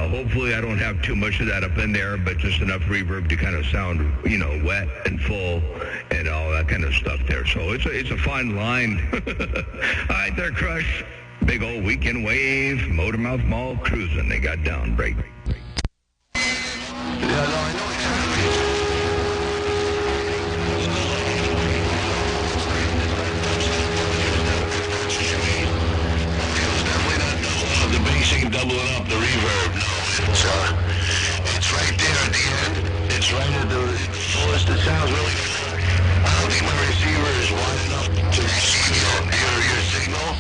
hopefully I don't have too much of that up in there, but just enough reverb to kind of sound, wet and full and all that kind of stuff there. So it's a fine line. All right there, Crush. Big old weekend wave, Motormouth Mall cruising. They got down break. Doubling up the reverb. No, it's right there at the end. It's right at the fullest. It sounds really full. I don't think my receiver is wide enough to receive your signal,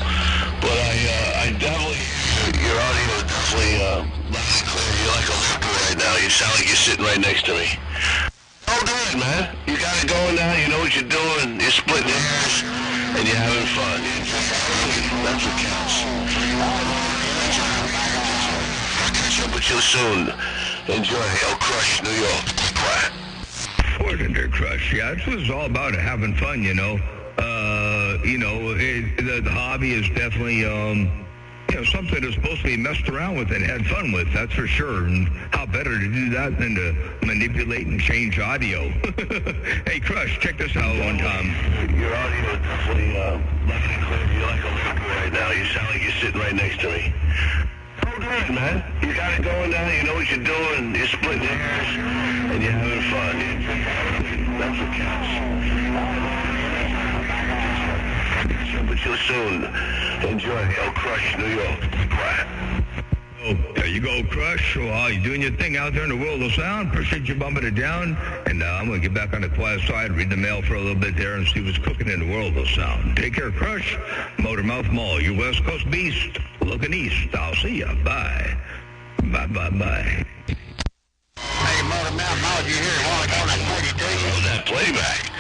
but I definitely, your audio is definitely loud and clear. You're like a liquor right now. You sound like you're sitting right next to me. Oh, good, man. You got it going now. You know what you're doing. You're splitting hairs, and you're having fun. That's what counts. But you'll soon enjoy El Crush, New York. Quiet. Fortender Crush, yeah, that's what it's all about, having fun, the hobby is definitely, something that's supposed to be messed around with and had fun with, that's for sure. And how better to do that than to manipulate and change audio. Hey, Crush, check this out one time. Your audio is definitely loud and clear. You're like a liquor right now. You sound like you're sitting right next to me. Oh, good, man. You got it going now. You know what you're doing. You're splitting hairs, and you're having fun. That's what counts. But you'll soon enjoy El Crush, New York. Quiet. Oh, there you go, Crush. Well, you're doing your thing out there in the world of sound. Appreciate you bumping it down. And I'm going to get back on the quiet side, read the mail for a little bit there, and see what's cooking in the world of sound. Take care, Crush. Motormouth Mall, your West Coast beast. Looking east. I'll see ya. Bye. Bye. Hey, Motormouth Mall, you hear what I'm going to tell you? Oh, that playback.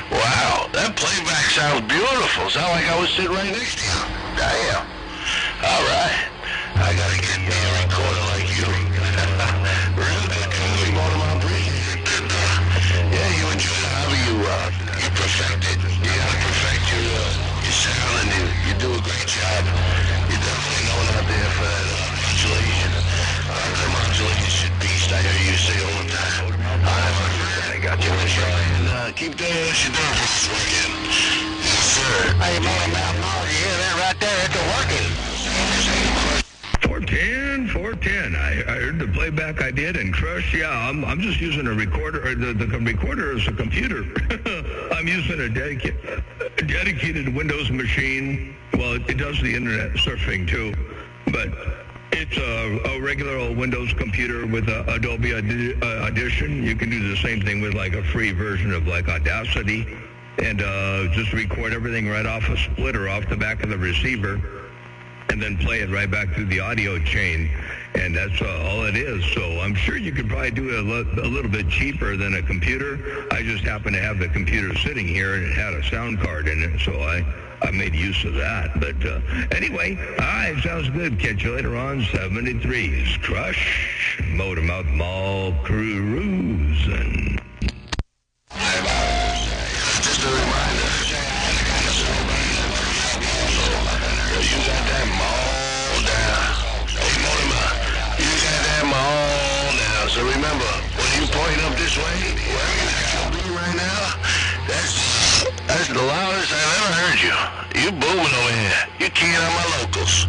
Wow, that playback sounds beautiful. Sounds like I was sitting right next to you. Damn. All right. I gotta get me a recorder like you. Real good company, Motormouth. Yeah, you enjoy the hobby. You perfect it. You gotta perfect your sound, and you do a great job. You're definitely known out there for that modulation. The modulation beast, I hear you say all the time. I got you on show. And keep doing what you're doing for this weekend. Yes, sir. Hey, Motormouth Mall, you hear that right there? It's working. 410. I heard the playback I did, and Crush, yeah, I'm just using a recorder, or the recorder is a computer. I'm using a dedicated Windows machine. Well, it does the internet surfing too, but It's a regular old Windows computer with Adobe Audition. You can do the same thing with like a free version of like Audacity, and just record everything right off a splitter off the back of the receiver, and then play it right back through the audio chain. And that's all it is. So I'm sure you could probably do it a little bit cheaper than a computer. I just happen to have the computer sitting here, and it had a sound card in it, so I made use of that. But anyway, all right, sounds good. Catch you later on 73's Crush, Motormouth Mall Cruisin'. Just a reminder. You got that mall down. Hey, Motormouth, you got that mall down. So remember, when you point up this way, where you'll be right now, that's the loudest I've ever heard you. You booming over here. You keying on my locals.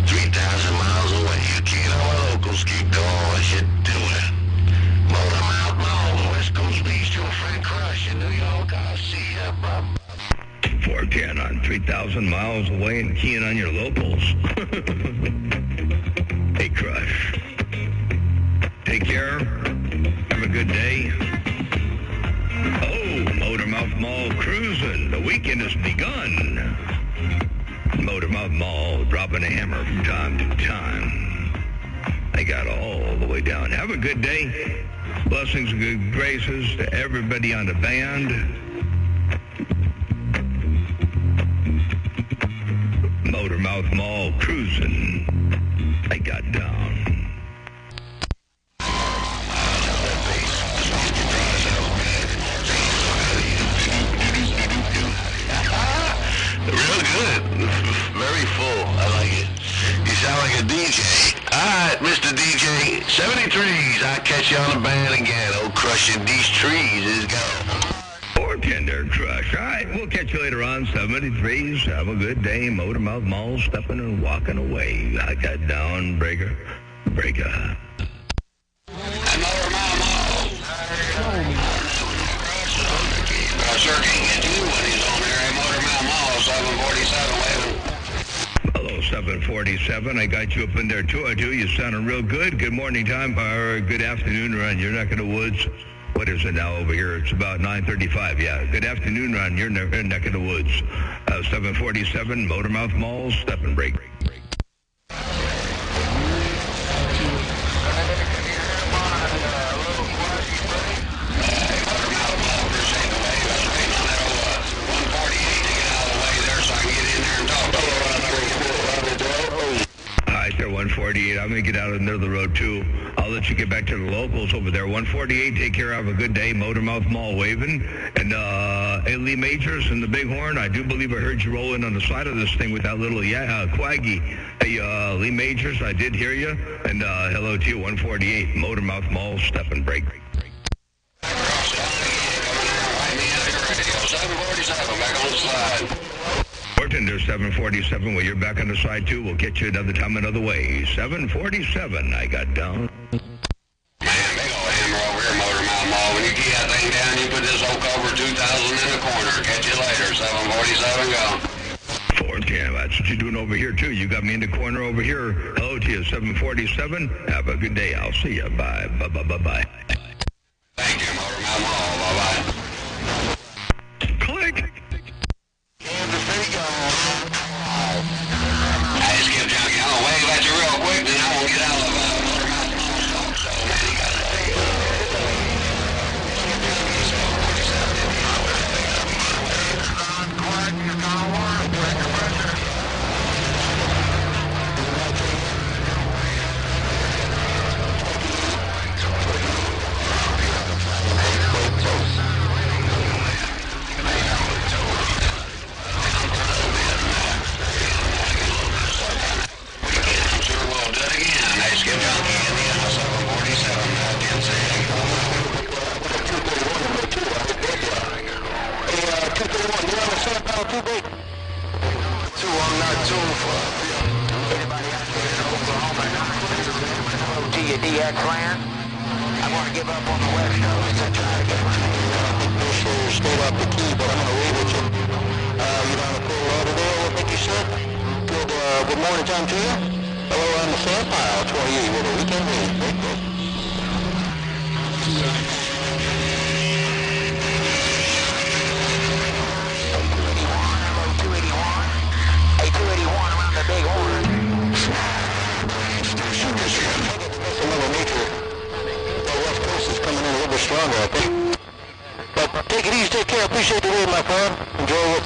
3,000 miles away. You keying on my locals. Keep doing what you're doing. Motormouth Mall, West Coast Beach, your friend Crush in New York. I'll see ya, bro. 410 on 3,000 miles away and keying on your locals. Hey, Crush. Take care. Have a good day. Oh, Motormouth Mall Cruisin'. The weekend has begun. Motormouth Mall dropping a hammer from time to time. I got all the way down. Have a good day. Blessings and good graces to everybody on the band. Motormouth Mall Cruisin'. I got down. Real good. Very full. I like it. You sound like a DJ. All right, Mr. DJ. 73s. I'll catch you on the band again. Oh, crushing these trees is gone. 410 there, Crush. All right, we'll catch you later on 73s. Have a good day. Motormouth Mall stepping and walking away. I got down, breaker. And Motormouth Mall. Sure can't get to you when he's on there. Hey, Motormouth Mall, 747 waving. Hello, 747. I got you up in there, too. I do. You sounding real good. Good morning time, or good afternoon around your neck of the woods. What is it now over here? It's about 9:35. Yeah, good afternoon around your neck of the woods. 747, Motormouth Mall, step and break. There, 148. I'm going to get out of the middle of the road, too. I'll let you get back to the locals over there. 148, take care. Have a good day. Motormouth Mall waving. And, hey, Lee Majors and the Bighorn, I do believe I heard you rolling on the side of this thing with that little, quaggy. Hey, Lee Majors, I did hear you. And, hello to you, 148. Motormouth Mall, step and break. 747, back on the slide. There's 747. Well, you're back on the side, too. We'll get you another time another way. 747, I got down. Man, big old hammer over here, Motormouth Mall. When you key that thing down, you put this old Cobra 2000 in the corner. Catch you later, 747 gone. 410, that's what you're doing over here, too. You got me in the corner over here. Hello to you, 747. Have a good day. I'll see you. Bye. Bye. Thank you, Motormouth Mall. Bye-bye. Click. Hey, Skip Junkie, I'm going to wave at you real quick, then I won't get out of Motormouth Mall. So, man, you got to take it. DX land. I want to give up on the West Coast and try to get my still up the key, but I'm going to leave with you. You know, on a full loader there, I think you said. Good morning time to you. Hello, I'm the Sapphire 28 with a weekend lead. Around the big horn. Mother Nature. The West Coast is coming in a little bit stronger, I think. But take it easy, take care. Appreciate the raid, my friend. Enjoy what's